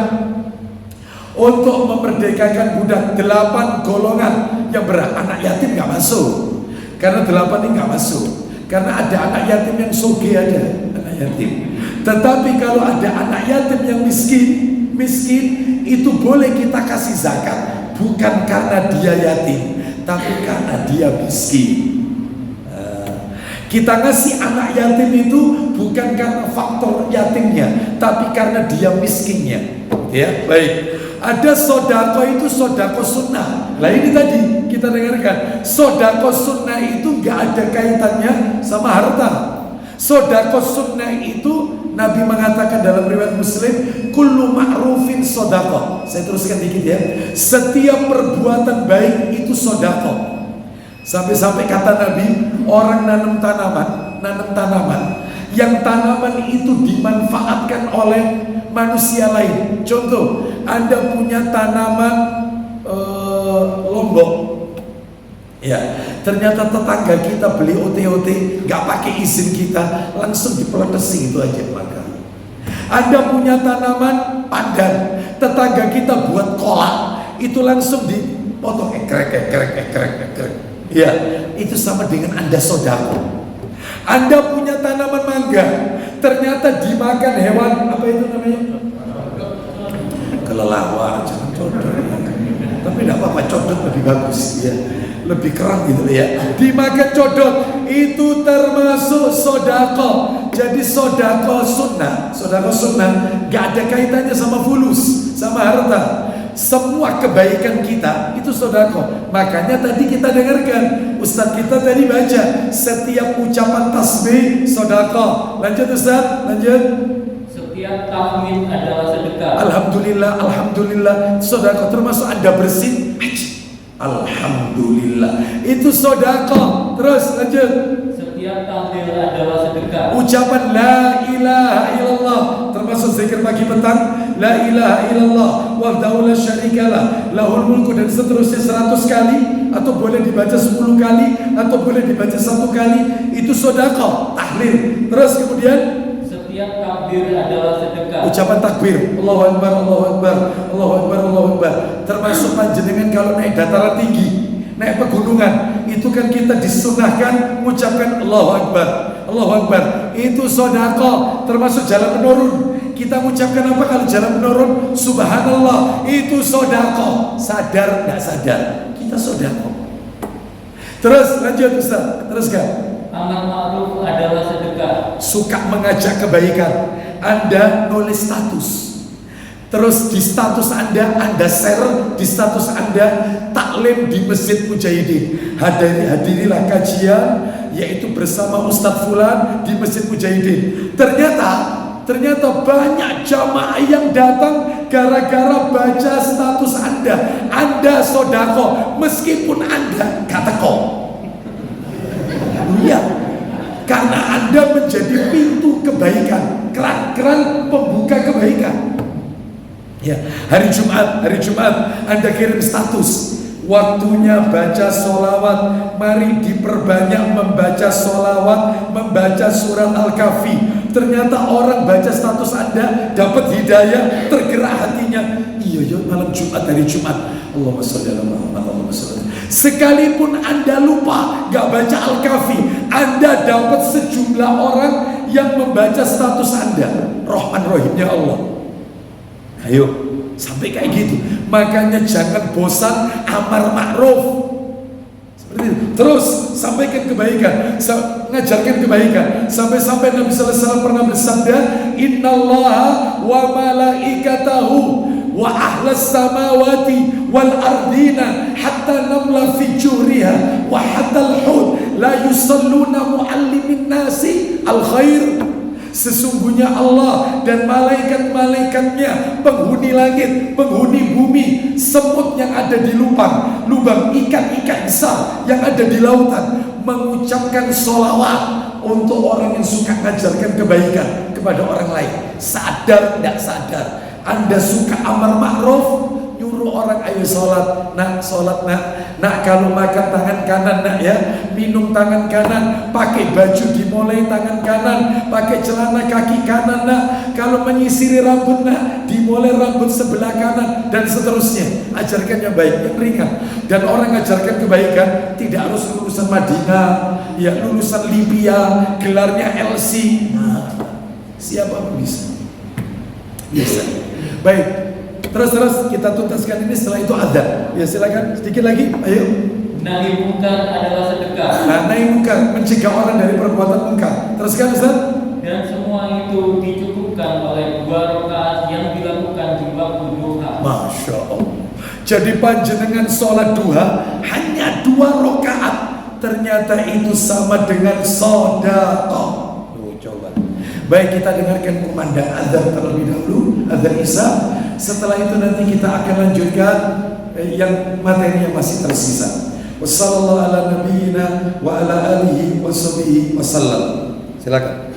Untuk memerdekakan budak, 8 golongan yang berat. Anak yatim gak masuk, karena 8 ini gak masuk. Karena ada anak yatim yang soge, ada anak yatim. Tetapi kalau ada anak yatim yang miskin itu boleh kita kasih zakat, bukan karena dia yatim, tapi karena dia miskin. Kita ngasih anak yatim itu bukan karena faktor yatimnya, tapi karena dia miskinnya. Ya, baik. Ada sedekah itu sedekah sunnah. Lah ini tadi kita dengarkan, sedekah sunnah itu nggak ada kaitannya sama harta. Sedekah sunnah itu Nabi mengatakan dalam riwayat Muslim, kullu ma'rufin sedekah. Saya teruskan dikit ya. Setiap perbuatan baik itu sedekah. Sampai-sampai kata Nabi, orang nanam tanaman, yang tanaman itu dimanfaatkan oleh manusia lain. Contoh, Anda punya tanaman lombok, ya, ternyata tetangga kita beli OT-OT, nggak pakai izin kita, langsung dipelotesi itu aja. Maka Anda punya tanaman pandan, tetangga kita buat kolak, itu langsung dipotong ekrek. Ya, itu sama dengan Anda sedekah. Anda punya tanaman mangga, ternyata dimakan hewan, apa itu namanya? Kelelawar, jangan codot. Tapi tidak apa-apa, codot lebih bagus ya, lebih keren gitu ya. Dimakan codot, itu termasuk sedekah. Jadi sedekah sunnah, gak ada kaitannya sama fulus, sama harta. Semua kebaikan kita itu sedekah. Makanya tadi kita dengarkan Ustaz kita tadi baca, setiap ucapan tasbih sedekah. Lanjut Ustaz, lanjut. Setiap tahmid adalah sedekah. Alhamdulillah sedekah. Termasuk Anda bersin, alhamdulillah, itu sedekah. Terus lanjut. Setiap tahlil adalah sedekah. Ucapan la ilaha illallah termasuk zikir pagi petang, la ilaha illallah wahdahu la syarikalah lahul mulku, dan seterusnya 100 kali, atau boleh dibaca 10 kali, atau boleh dibaca 1 kali, itu sedekah, tahlil. Terus kemudian setiap takbir adalah sedekah. Ucapan takbir, Allahu Akbar, Allahu Akbar, Allahu Akbar, Allahu Akbar. Termasuk panjenengan kalau naik dataran tinggi, naik pegunungan, itu kan kita disunahkan mengucapkan Allahu Akbar. Allahu Akbar itu sedekah, termasuk jalan menurun. Kita mengucapkan apa kalau jalan menurun? Subhanallah, itu sedekah. Sadar enggak sadar, kita sedekah. Terus lanjut Ustaz, teruskan. Amar ma'ruf adalah sedekah. Suka mengajak kebaikan. Anda nulis status. Terus di status Anda share di status Anda taklim di Masjid Mujahidin. Hadirilah kajian yaitu bersama Ustadz Fulan di Masjid Mujahidin. Ternyata banyak jamaah yang datang gara-gara baca status Anda. Anda sodako meskipun Anda gak teko. Iya, karena Anda menjadi pintu kebaikan, keran pembuka kebaikan. Ya, hari Jumat Anda kirim status, waktunya baca sholawat. Mari diperbanyak membaca sholawat, membaca surat Al-Kahfi. Ternyata orang baca status Anda dapat hidayah, tergerak hatinya. Iya malam Jumat, hari Jumat, Allahumma sholli ala Muhammad, Allahumma sholli. Sekalipun Anda lupa gak baca Al-Kahfi, Anda dapat sejumlah orang yang membaca status Anda. Rahman Rahimnya Allah. Ayo, sampai kayak gitu. Makanya jangan bosan amar ma'ruf. Seperti itu. Terus sampaikan kebaikan, ngajarkan kebaikan. Sampai-sampai Nabi sallallahu alaihi wasallam pernah bersabda, "Innallaha wa malaikatahu wa ahlas samawati wal ardina hatta namla fi juriha wa hatta al-hud la yusalluna muallimin nasi al-khair." Sesungguhnya Allah dan malaikat-malaikatnya, penghuni langit, penghuni bumi, semut yang ada di lubang ikan-ikan besar yang ada di lautan, mengucapkan sholawat untuk orang yang suka mengajarkan kebaikan kepada orang lain. Sadar tidak sadar, Anda suka amar ma'ruf, nyuruh orang ayo sholat nak, kalau makan tangan kanan nak ya, minum tangan kanan, pakai baju dimulai tangan kanan, pakai celana kaki kanan nak, kalau menyisiri rambut nak, dimulai rambut sebelah kanan, dan seterusnya. Ajarkan yang baik, yang ringan. Dan orang ajarkan kebaikan tidak harus lulusan Madinah, ya lulusan Libya, gelarnya LC. Nah, siapa pun bisa. Baik. Terus kita tuntaskan ini, setelah itu ada. Ya silakan sedikit lagi, ayo. Nahi mungkar adalah sedekah. Nah, nahi mungkar, mencegah orang dari perbuatan mungkar. Teruskan Ustaz. Dan semua itu dicukupkan oleh 2 rakaat yang dilakukan di waktu duha. Masya Allah. Jadi panjenengan sholat duha hanya 2 rakaat, ternyata itu sama dengan sedekah. Coba. Baik, kita dengarkan kumandang azan terlebih dahulu, azan Isya. Setelah itu nanti kita akan lanjutkan yang materi yang masih tersisa. Wassallallahu ala nabiyyina wa ala alihi wa sahbihi wasallam. Silakan.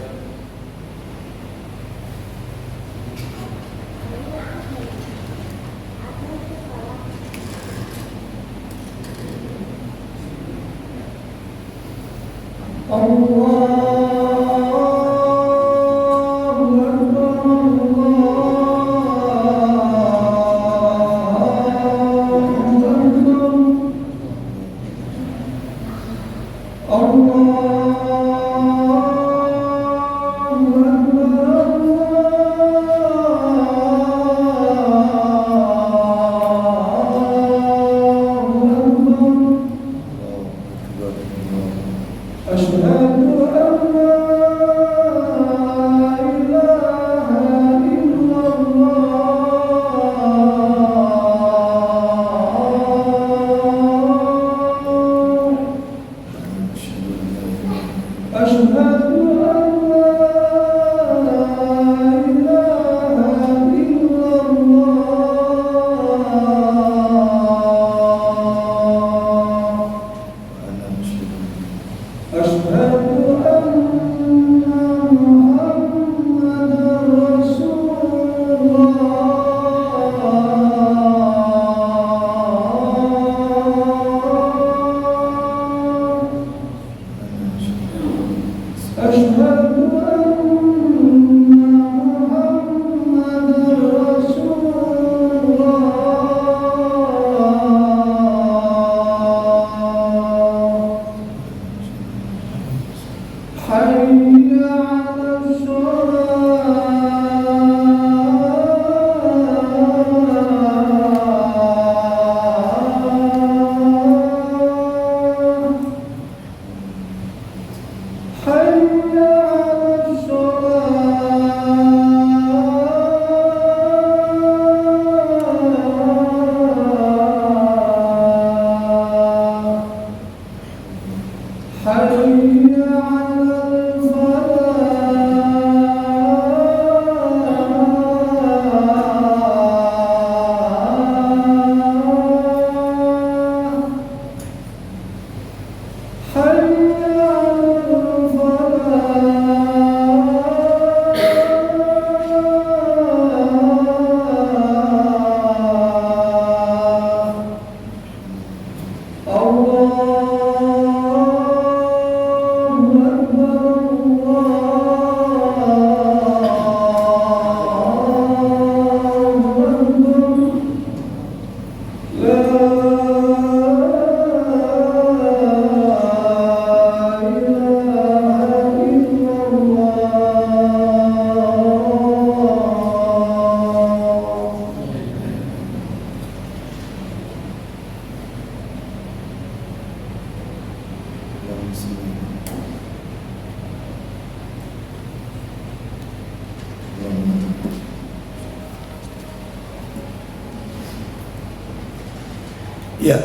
Ya,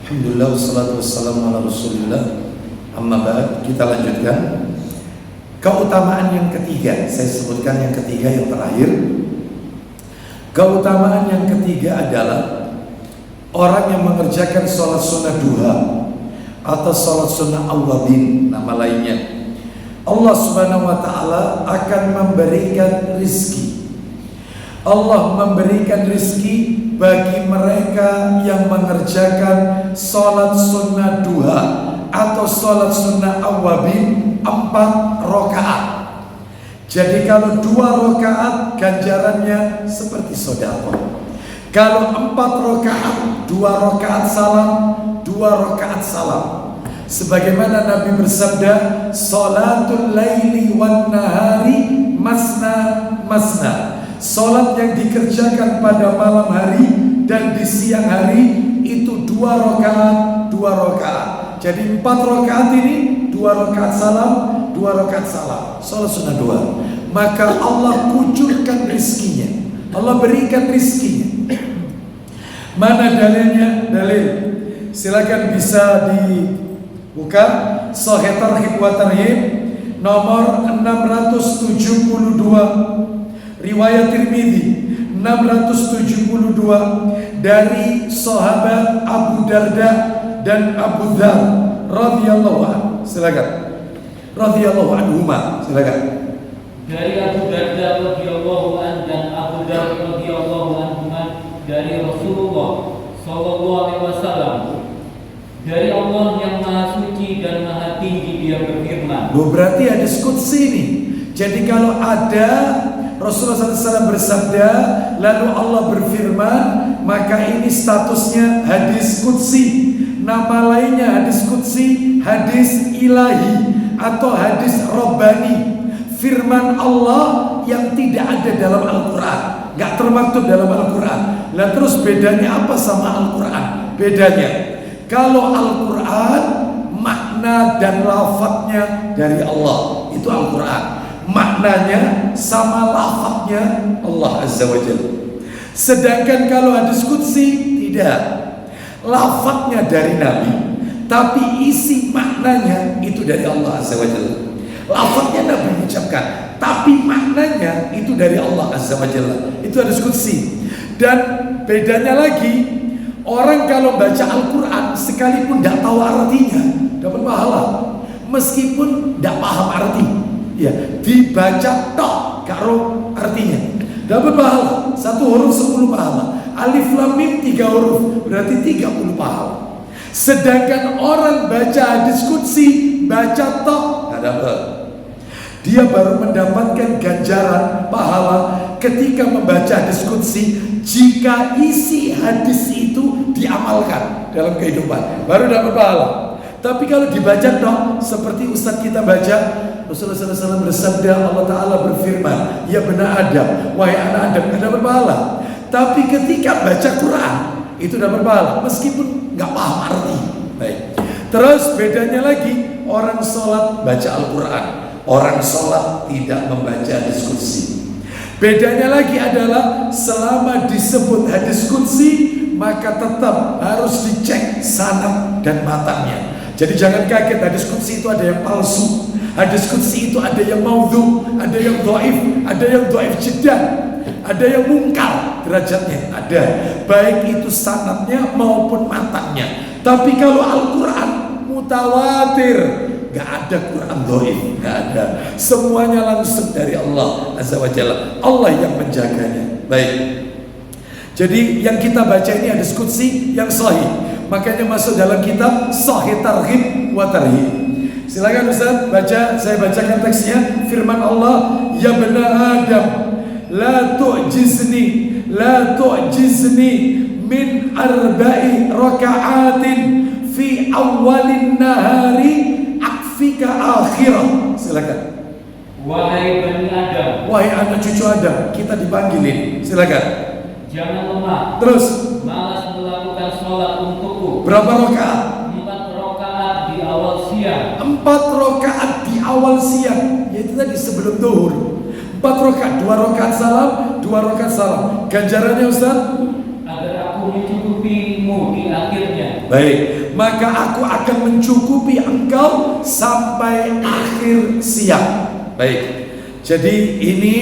alhamdulillah wassalatu wassalamu ala rasulillah. Amma ba'd, kita lanjutkan. Keutamaan yang ketiga, saya sebutkan yang ketiga yang terakhir. Keutamaan yang ketiga adalah orang yang mengerjakan sholat sunnah duha atau sholat sunnah awwabin, nama lainnya, Allah subhanahu wa ta'ala akan memberikan rizki. Allah memberikan rizki bagi mereka yang mengerjakan sholat sunnah duha atau sholat sunnah awwabin 4 rakaat. Jadi kalau 2 rakaat ganjarannya seperti sedekah. Kalau 4 rakaat, 2 rakaat salam, 2 rakaat salam. Sebagaimana Nabi bersabda, sholatul laili wan nahari masna masna. Sholat yang dikerjakan pada malam hari dan di siang hari itu 2 rakaat, 2 rakaat. Jadi 4 rakaat ini 2 rakaat salam, 2 rakaat salam. Sholat sunnah duha. Maka Allah kucurkan rizkinya, Allah berikan rizkinya. Mana dalilnya? Dalil, silakan bisa dibuka Sahih Targhib wa Tarhib nomor 672, riwayat Tirmidzi 672 dari sahabat Abu Darda dan Abu Dzar radhiyallahu anhu. Silakan. Radhiyallahu anhuma, silakan. Dari Abu Darda radhiyallahu anhu dan Abu Dzar radhiyallahu anhuma dari Rasulullah sallallahu alaihi wasallam, dari Allah yang Maha Suci dan Maha Tinggi, Dia berfirman. Berarti hadis qudsi ini. Jadi kalau ada Rasulullah SAW bersabda, lalu Allah berfirman, maka ini statusnya hadis qudsi. Nama lainnya hadis qudsi, hadis ilahi atau hadis rabbani. Firman Allah yang tidak ada dalam Al-Quran, gak termaktub dalam Al-Quran. Nah terus bedanya apa sama Al-Quran? Bedanya, kalau Al-Quran makna dan lafadznya dari Allah, itu Al-Quran. Maknanya sama lafadznya Allah Azza wa Jalla. Sedangkan kalau hadis qudsi tidak, lafadznya dari Nabi, tapi isi maknanya itu dari Allah Azza wa Jalla. Lafadznya Nabi mengucapkan, tapi maknanya itu dari Allah Azza wa Jalla. Itu hadis qudsi. Dan bedanya lagi, orang kalau baca Al-Quran sekalipun tidak tahu artinya dapat pahala, meskipun tidak paham arti. Ya, dibaca tok karo artinya dapat pahala. 1 huruf 10 pahala. Alif lam mim 3 huruf berarti 30 pahala. Sedangkan orang baca hadis qudsi baca tok nggak dapat. Dia baru mendapatkan ganjaran pahala ketika membaca hadis qudsi jika isi hadis itu diamalkan dalam kehidupan, baru dapat pahala. Tapi kalau dibaca dong, seperti Ustadz kita baca, Rasulullah SAW bersabda, Allah Ta'ala berfirman, ya benar Adam, wahai anak Adam, tidak berpahala. Tapi ketika baca Quran, itu dapat berpahala, meskipun nggak paham arti. Baik. Terus bedanya lagi, orang sholat baca Al-Quran, orang sholat tidak membaca diskusi. Bedanya lagi adalah selama disebut hadis qudsi, maka tetap harus dicek sanad dan matanya. Jadi jangan kaget, hadis qudsi itu ada yang palsu, hadis qudsi itu ada yang maudhu, ada yang dhaif, ada yang dhaif jiddan, ada yang mungkar derajatnya, ada baik itu sanadnya maupun matanya. Tapi kalau Al-Quran mutawatir, gak ada Quran dhaif, gak ada, semuanya langsung dari Allah Azza wa Jalla, Allah yang menjaganya. Baik, jadi yang kita baca ini hadis qudsi yang sahih, makanya masuk dalam kitab Sahih Targhib wa Tarhib. Silakan Ustaz baca, saya bacakan teksnya. Firman Allah, ya bani Adam, la tu'jizni min arba'i raka'atin fi awalin nahari akfika akhirah. Silakan. Wahai Bani Adam, wahai anak cucu Adam, kita dipanggilin. Silakan. Jangan lemah, terus malas melakukan sholat untukku. Berapa rakaat? 4 rakaat di awal siang. 4 rakaat di awal siang, yaitu tadi sebelum zuhur. 4 rakaat, 2 rakaat salam, 2 rakaat salam. Ganjarannya Ustaz? Agar aku mencukupimu di akhirnya. Baik, maka aku akan mencukupi engkau sampai akhir siang. Baik, jadi ini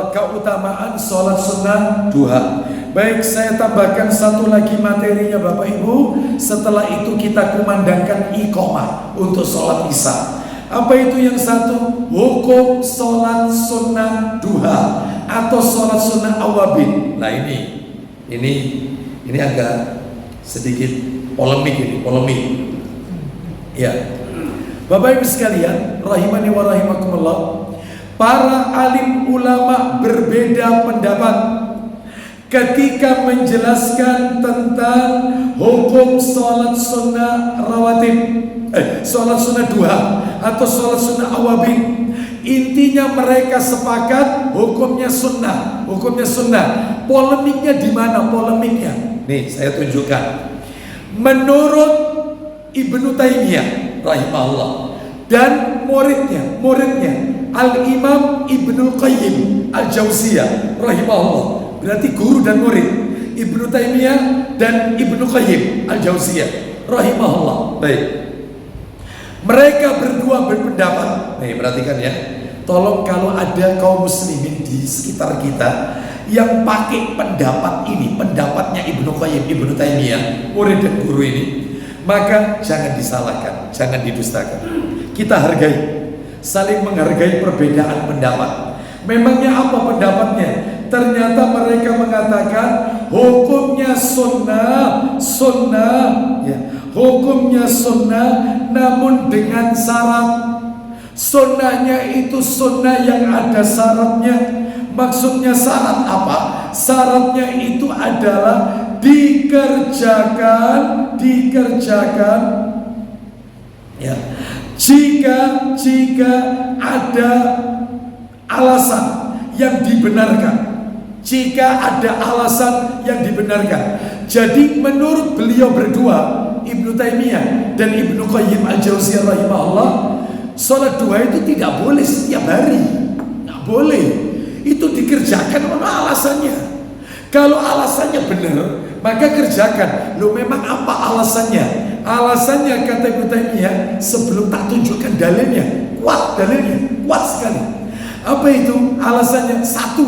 keutamaan sholat sunnah duha. Baik, saya tambahkan satu lagi materinya Bapak Ibu. Setelah itu kita kumandangkan iqamah untuk sholat isya. Apa itu yang satu? Hukum sholat sunnah duha atau sholat sunnah awabin. Nah ini agak sedikit polemik ini, polemik. Ya, Bapak Ibu sekalian, rahimani wa rahimakumullah. Para alim ulama berbeda pendapat ketika menjelaskan tentang hukum sholat sunnah rawatib, sholat sunnah duha atau sholat sunnah awabin. Intinya mereka sepakat hukumnya sunnah, hukumnya sunnah. Polemiknya di mana polemiknya? Nih saya tunjukkan. Menurut Ibnu Taimiyah rahimahullah dan muridnya Al-Imam Ibnu Qayyim Al-Jauziyah rahimahullah, berarti guru dan murid Ibnu Taimiyah dan Ibnu Qayyim Al-Jauziyah rahimahullah. Baik, mereka berdua berpendapat. Nih perhatikan ya, tolong kalau ada kaum muslimin di sekitar kita yang pakai pendapat ini, pendapatnya Ibnu Qayyim, Ibnu Taimiyah, murid dan guru ini, maka jangan disalahkan, jangan didustakan. Kita hargai, saling menghargai perbedaan pendapat. Memangnya apa pendapatnya? Ternyata mereka mengatakan hukumnya sunnah, ya, hukumnya sunnah, namun dengan syarat. Sunnahnya itu sunnah yang ada syaratnya. Maksudnya syarat apa? Syaratnya itu adalah dikerjakan, ya. Jika ada alasan yang dibenarkan, Jadi menurut beliau berdua, Ibnu Taimiyah dan Ibnu Qayyim Al-Jauziyah rahimahullah, sholat duha itu tidak boleh setiap hari, nggak boleh. Itu dikerjakan mana alasannya? Kalau alasannya benar, maka kerjakan. Loh, memang apa alasannya? Alasannya kata Ibnu Taimiyah, sebelum tak tunjukkan dalilnya, kuat dalilnya, kuat sekali. Apa itu? Alasannya satu,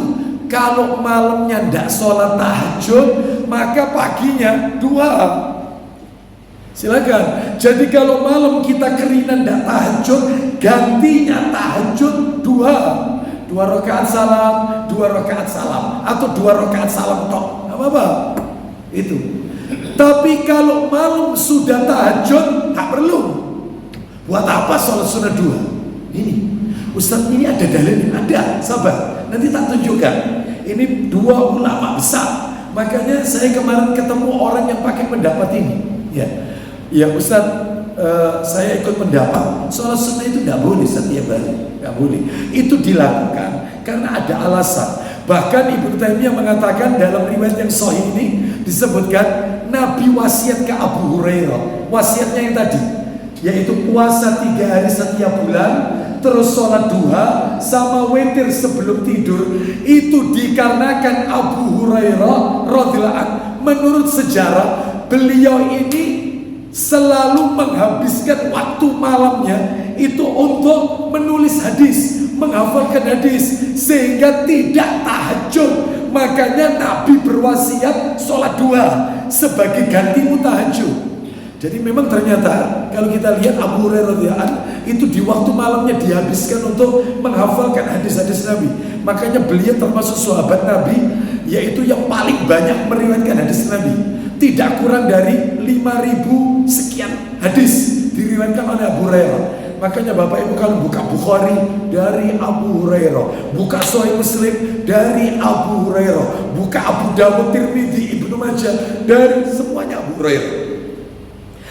kalau malamnya tidak sholat tahajud, maka paginya duha. Silakan. Jadi kalau malam kita kerinan tidak tahajud, gantinya tahajud duha. 2 rakaat salam, 2 rakaat salam, atau 2 rakaat salam tok, apa-apa. Itu. Tapi kalau malam sudah tahajud, tak perlu. Buat apa sholat sunnah duha? Ini, Ustaz, ini ada dalilnya? Ada, sabar. Nanti tak tunjukkan. Ini 2 ulama besar. Makanya saya kemarin ketemu orang yang pakai pendapat ini. Ya, Ya Ustaz, saya ikut pendapat sholat sunnah itu tidak boleh setiap hari, tidak boleh. Itu dilakukan karena ada alasan. Bahkan Ibnu Taimiyah mengatakan dalam riwayat yang sahih ini disebutkan Nabi wasiat ke Abu Hurairah, wasiatnya yang tadi, yaitu puasa 3 hari setiap bulan, terus sholat duha sama witir sebelum tidur. Itu dikarenakan Abu Hurairah radhiyallahu anhu, menurut sejarah beliau ini selalu menghabiskan waktu malamnya itu untuk menulis hadis, menghafalkan hadis, sehingga tidak tahajud. Makanya Nabi berwasiat sholat duha sebagai ganti tahajud. Jadi memang ternyata kalau kita lihat Abu Hurairah radhiyallahu anhu itu di waktu malamnya dihabiskan untuk menghafalkan hadis-hadis Nabi. Makanya beliau termasuk sahabat Nabi yaitu yang paling banyak meriwayatkan hadis Nabi. Tidak kurang dari 5.000 sekian hadis diriwayatkan oleh Abu Hurairah. Makanya Bapak Ibu kalau buka Bukhari dari Abu Hurairah, buka Sahih Muslim dari Abu Hurairah, buka Abu Dawud, Tirmidzi, Ibnu Majah, dari semuanya Abu Hurairah.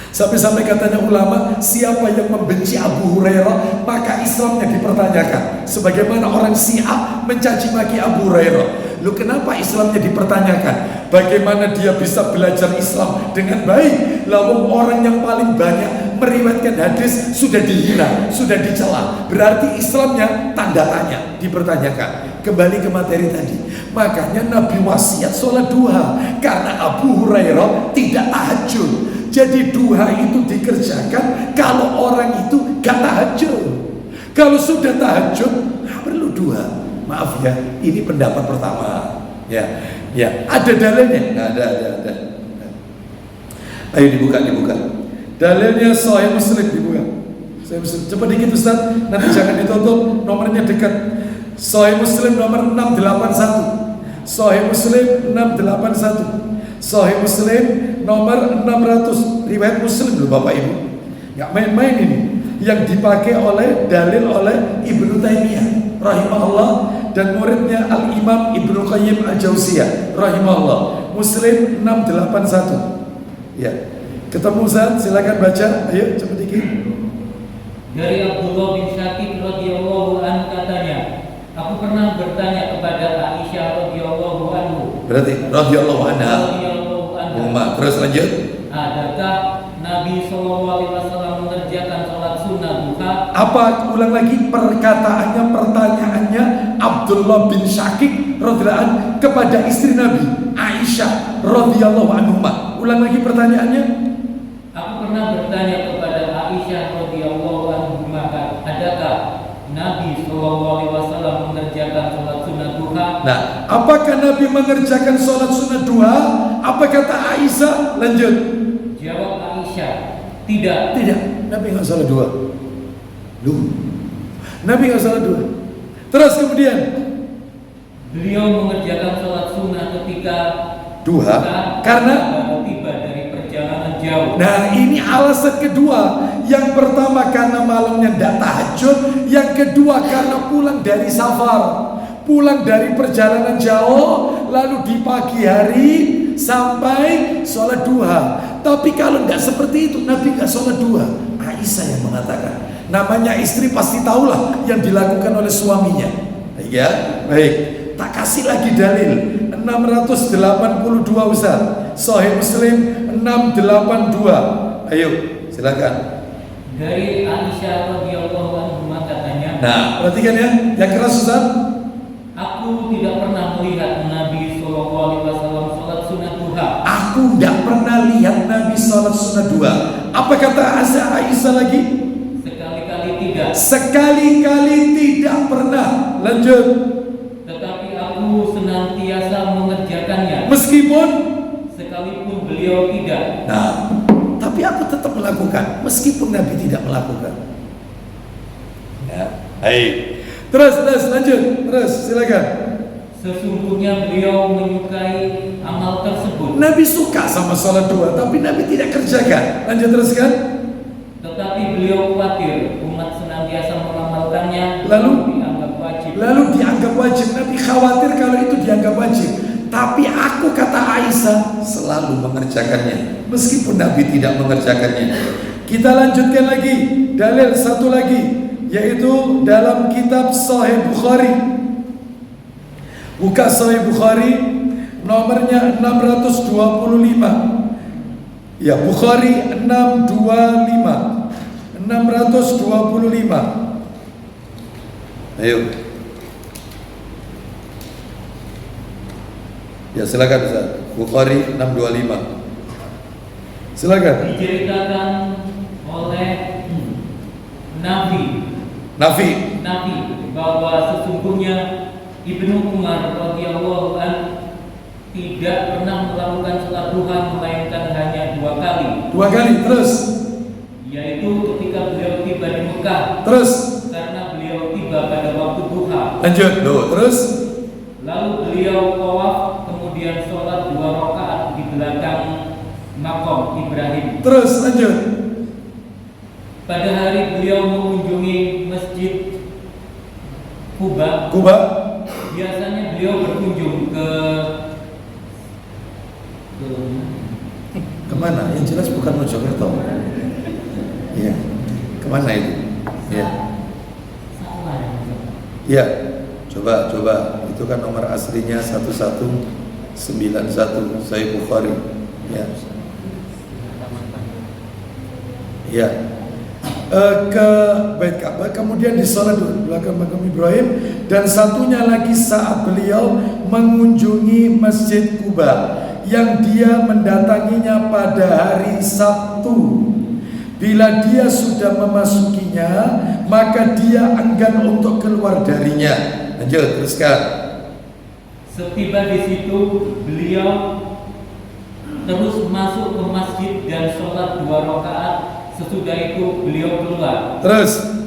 Sampai-sampai katanya ulama, siapa yang membenci Abu Hurairah maka Islamnya dipertanyakan. Sebagaimana orang Syiah mencaci maki Abu Hurairah. Loh, kenapa Islamnya dipertanyakan? Bagaimana dia bisa belajar Islam dengan baik? Lalu orang yang paling banyak meriwayatkan hadis sudah dihina, sudah dicela. Berarti Islamnya tanda tanya, dipertanyakan. Kembali ke materi tadi. Makanya Nabi wasiat sholat duha karena Abu Hurairah tidak tahajud. Jadi duha itu dikerjakan kalau orang itu gak tahajud. Kalau sudah tahajud, gak perlu duha. Maaf ya, ini pendapat pertama. Ya, ada dalilnya? Nggak ada. Ayo dibuka. Dalilnya Sahih Muslim dibuka. Sahih Muslim. Coba dikit Ustaz, nanti jangan ditutup, nomornya dekat. Sahih Muslim nomor 681. Sahih Muslim 681. Sahih Muslim nomor 600. Riwayat Muslim loh Bapak Ibu. Nggak main-main ini. Yang dipakai oleh dalil oleh Ibnu Taimiyah rahimahullah dan muridnya Al-Imam Ibnu Qayyim Al-Jauziyah rahimahullah. Muslim 681. Ya. Ketemu Ustaz, silakan baca. Ayo cepat dikit. Dari Abdullah bin Syakib radhiyallahu anhu katanya, aku pernah bertanya kepada Aisyah radhiyallahu anhu. Berarti radhiyallahu anha. Terus lanjut. Adakah Nabi SAW mengerjakan sholat sunnah duha? Apa? Ulang lagi pertanyaannya Abdullah bin Syakik radhiyallahu anhu kepada istri Nabi Aisyah radhiyallahu anha. Ulang lagi pertanyaannya. Aku pernah bertanya kepada Aisyah radhiyallahu anha, adakah Nabi SAW mengerjakan sholat sunnah duha? Nah, apakah Nabi mengerjakan sholat sunnah duha? Apa kata Aisyah? Lanjut. Jawab Aisyah, tidak. Nabi nggak sholat duha. Nabi nggak sholat duha. Terus kemudian beliau mengerjakan sholat sunnah ketika duha karena tiba dari perjalanan jauh. Nah, ini alasan kedua. Yang pertama karena malamnya tidak tahajud. Yang kedua karena pulang dari safar, pulang dari perjalanan jauh, lalu di pagi hari sampai sholat duha. Tapi kalau tidak seperti itu, Nabi nggak sholat duha. Aisyah yang mengatakan. Namanya istri pasti tahulah yang dilakukan oleh suaminya. Ya, baik. Tak kasih lagi dalil 682 Ustaz. Sahih Muslim 682. Ayo, silakan. Dari Aisyah radhiyallahu anha katanya. Nah, perhatikan ya, yang keras Ustaz. Aku tidak pernah melihat Nabi SAW sholat sunnah duha. Aku tidak pernah lihat Nabi sholat sunnah duha. Apa kata Aisyah lagi? Sekali-kali tidak. Sekali-kali tidak pernah. Lanjut. Tetapi aku senantiasa mengerjakannya. Meskipun sekalipun beliau tidak. Nah, tapi aku tetap melakukan meskipun Nabi tidak melakukan. Ya, baik. Terus lanjut. Terus silakan. Sesungguhnya beliau menyukai amal tersebut. Nabi suka sama sholat duha, tapi Nabi tidak kerjakan. Lanjut teruskan. Tetapi beliau khawatir umat senantiasa mengamalkannya lalu dianggap wajib. Nabi khawatir kalau itu dianggap wajib. Tapi aku, kata Aisyah, selalu mengerjakannya meskipun Nabi tidak mengerjakannya. Kita lanjutkan lagi, dalil satu lagi, yaitu dalam kitab Sahih Bukhari. Buka Sahih Bukhari, nomornya 625. Ya, Bukhari 625. Ayo. Ya, silakan Ustaz. Bukhari 625. Silakan. Diceritakan oleh Nafi bahwa sesungguhnya Ibnu Umar radhiyallahu an tidak pernah melakukan sholat duha melainkan hanya 2 kali. 2 kali, terus? Yaitu ketika beliau tiba di Mekah. Terus? Karena beliau tiba pada waktu duha. Lanjut, terus? Lalu beliau tawaf, kemudian sholat 2 rakaat di belakang makam Ibrahim. Terus, lanjut. Pada hari beliau mengunjungi Masjid Kuba. Biasanya beliau berkunjung kemana? Yang jelas bukan Mojokerto. Iya. Kemana itu? Iya. Iya. Coba. Itu kan nomor aslinya 1191 Sahih Bukhari. Ya. Ya. Ke Bait Ka'bah, kemudian disolat di belakang makam Ibrahim, dan satunya lagi saat beliau mengunjungi Masjid Kuba yang dia mendatanginya pada hari Sabtu. Bila dia sudah memasukinya, maka dia enggan untuk keluar darinya. Lanjut, teruskan. Setiba di situ, beliau terus masuk ke masjid dan sholat 2 rakaat. Sesudah itu beliau keluar. Terus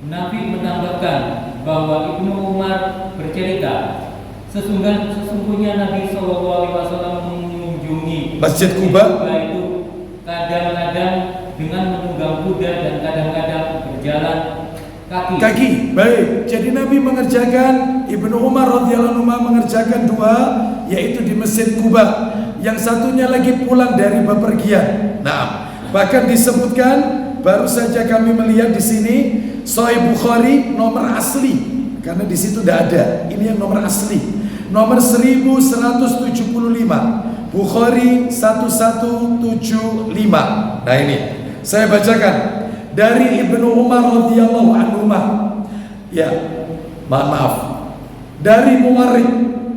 Nabi menambahkan bahwa Ibnu Umar bercerita, sesungguhnya Nabi SAW mengunjungi Masjid Kuba itu kadang-kadang dengan menunggang kuda dan kadang-kadang berjalan kaki. Baik, jadi Nabi mengerjakan, Ibnu Umar radhiyallahu anhu mengerjakan 2, yaitu di Masjid Kuba. Yang satunya lagi pulang dari bepergian. Nah, bahkan disebutkan, baru saja kami melihat di sini Sahih Bukhari nomor asli, karena di situ tidak ada. Ini yang nomor asli, nomor 1175, Bukhari 1175. Nah ini saya bacakan dari Ibnu Umar radhiyallahu anhu. Ya, maaf. Dari Muwarrid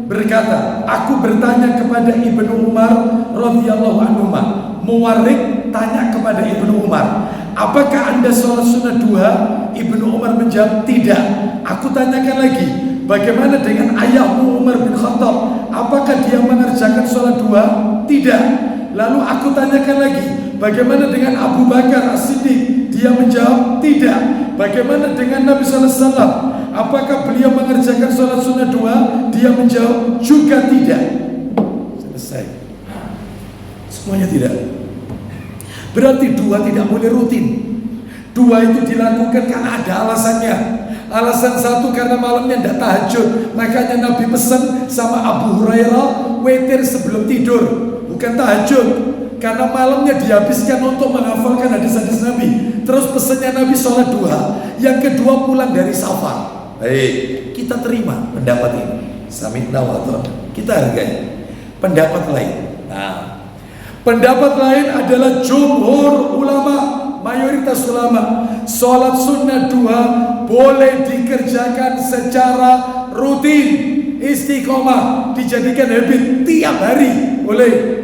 berkata, aku bertanya kepada Ibnu Umar radhiyallahu anhu. Muwarrid tanya kepada Ibnu Umar, apakah anda sholat sunnah duha? Ibnu Umar menjawab, tidak. Aku tanyakan lagi, bagaimana dengan ayahmu Umar bin Khattab? Apakah dia mengerjakan sholat duha? Tidak. Lalu aku tanyakan lagi, bagaimana dengan Abu Bakar As-Siddiq? Dia menjawab, tidak. Bagaimana dengan Nabi SAW? Apakah beliau mengerjakan sholat sunnah duha? Dia menjawab, juga tidak. Selesai. Semuanya tidak. Berarti 2 tidak boleh rutin. 2 itu dilakukan karena ada alasannya. Alasan 1 karena malamnya tidak tahajud, makanya Nabi pesan sama Abu Hurairah witir sebelum tidur, bukan tahajud, karena malamnya dihabiskan untuk menghafalkan hadis-hadis Nabi. Terus pesannya Nabi sholat duha. Yang kedua pulang dari safar. Baik, kita terima pendapat ini. Sami'na wa ata'na. Kita hargai pendapat lain. Nah, pendapat lain adalah jumhur ulama, mayoritas ulama, sholat sunnah duha boleh dikerjakan secara rutin, istiqomah, dijadikan habit tiap hari. Boleh.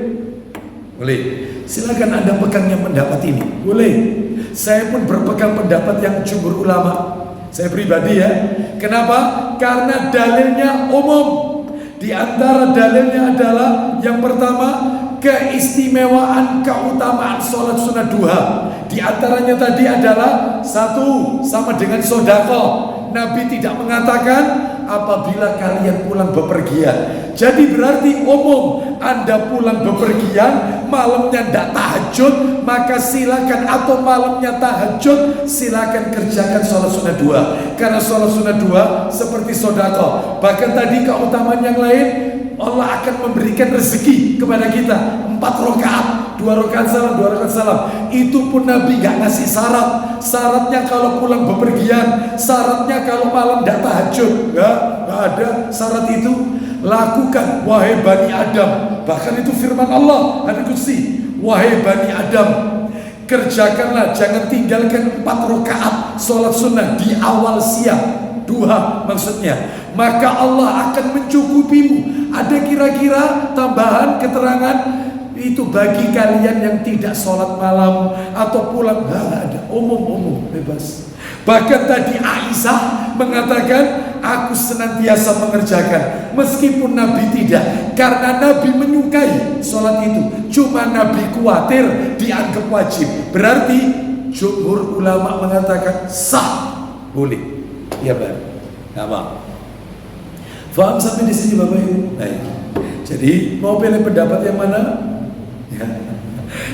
Silakan anda pegang yang pendapat ini. Boleh. Saya pun berpegang pendapat yang jumhur ulama. Saya pribadi ya. Kenapa? Karena dalilnya umum. Di antara dalilnya adalah yang pertama, keistimewaan, keutamaan sholat sunnah duha. Di antaranya tadi adalah 1, sama dengan sodako. Nabi tidak mengatakan apabila kalian pulang bepergian. Jadi berarti umum, anda pulang bepergian, malamnya tidak tahajud, maka silakan, atau malamnya tahajud, silakan kerjakan sholat sunnah duha. Karena sholat sunnah duha seperti sodako. Bahkan tadi keutamaan yang lain, Allah akan memberikan rezeki kepada kita 4 rakaat, 2 rakaat salam, 2 rakaat salam. Itu pun Nabi gak ngasih syarat. Syaratnya kalau pulang bepergian, syaratnya kalau malam gak tahajud. Gak ada syarat itu. Lakukan wahai Bani Adam. Bahkan itu firman Allah hadis qudsi, wahai Bani Adam, kerjakanlah, jangan tinggalkan 4 rakaat sholat sunnah di awal siang, duha maksudnya, maka Allah akan mencukupimu. Ada kira-kira tambahan keterangan itu bagi kalian yang tidak sholat malam atau pulang? Nggak ada, umum bebas. Bahkan tadi Aisyah mengatakan, aku senantiasa mengerjakan meskipun Nabi tidak, karena Nabi menyukai sholat itu, cuma Nabi khawatir dianggap wajib. Berarti jumhur ulama mengatakan sah, boleh. Ya Bang, nggak apa. Faham sampai di sini Bapak Ibu? Baik. Jadi mau pilih pendapat yang mana? Ya.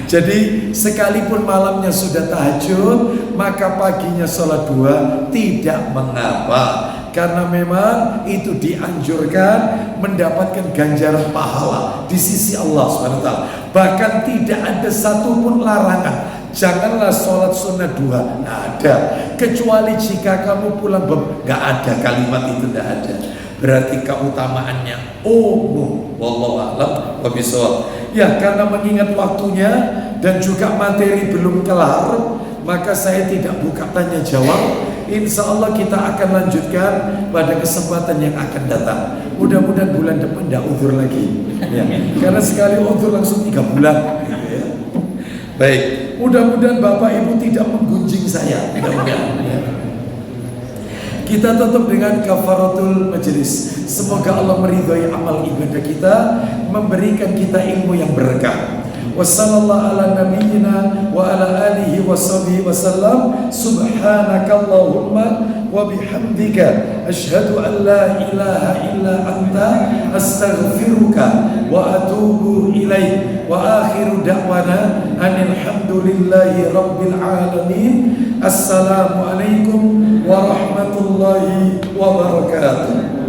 Jadi sekalipun malamnya sudah tahajud, maka paginya sholat 2 tidak mengapa, karena memang itu dianjurkan, mendapatkan ganjaran pahala di sisi Allah SWT. Bahkan tidak ada satupun larangan. Janganlah sholat sunnah 2, nggak ada. Kecuali jika kamu pulang, nggak ada kalimat itu, nggak ada. Berarti keutamaannya umum. Wallahu a'lam wa bishawab. Ya, karena mengingat waktunya dan juga materi belum kelar, maka saya tidak buka tanya jawab. Insya Allah kita akan lanjutkan pada kesempatan yang akan datang. Mudah-mudahan bulan depan tidak udzur lagi ya. Karena sekali udzur langsung 3 bulan gitu ya. Baik, mudah-mudahan Bapak Ibu tidak menggunjing saya. Mudah-mudahan ya. Kita tutup dengan kafaratul majlis. Semoga Allah meridhai amal ibadah kita, memberikan kita ilmu yang berkah. Wassallallahu ala nabiyyina wa ala alihi washabihi wasallam. Subhanakallahumma wa bihamdika asyhadu an la ilaha illa anta astaghfiruka wa atubu ilaik. Wa akhiru da'wana anil hamdulillahi rabbil alamin. Assalamualaikum warahmatullahi wabarakatuh.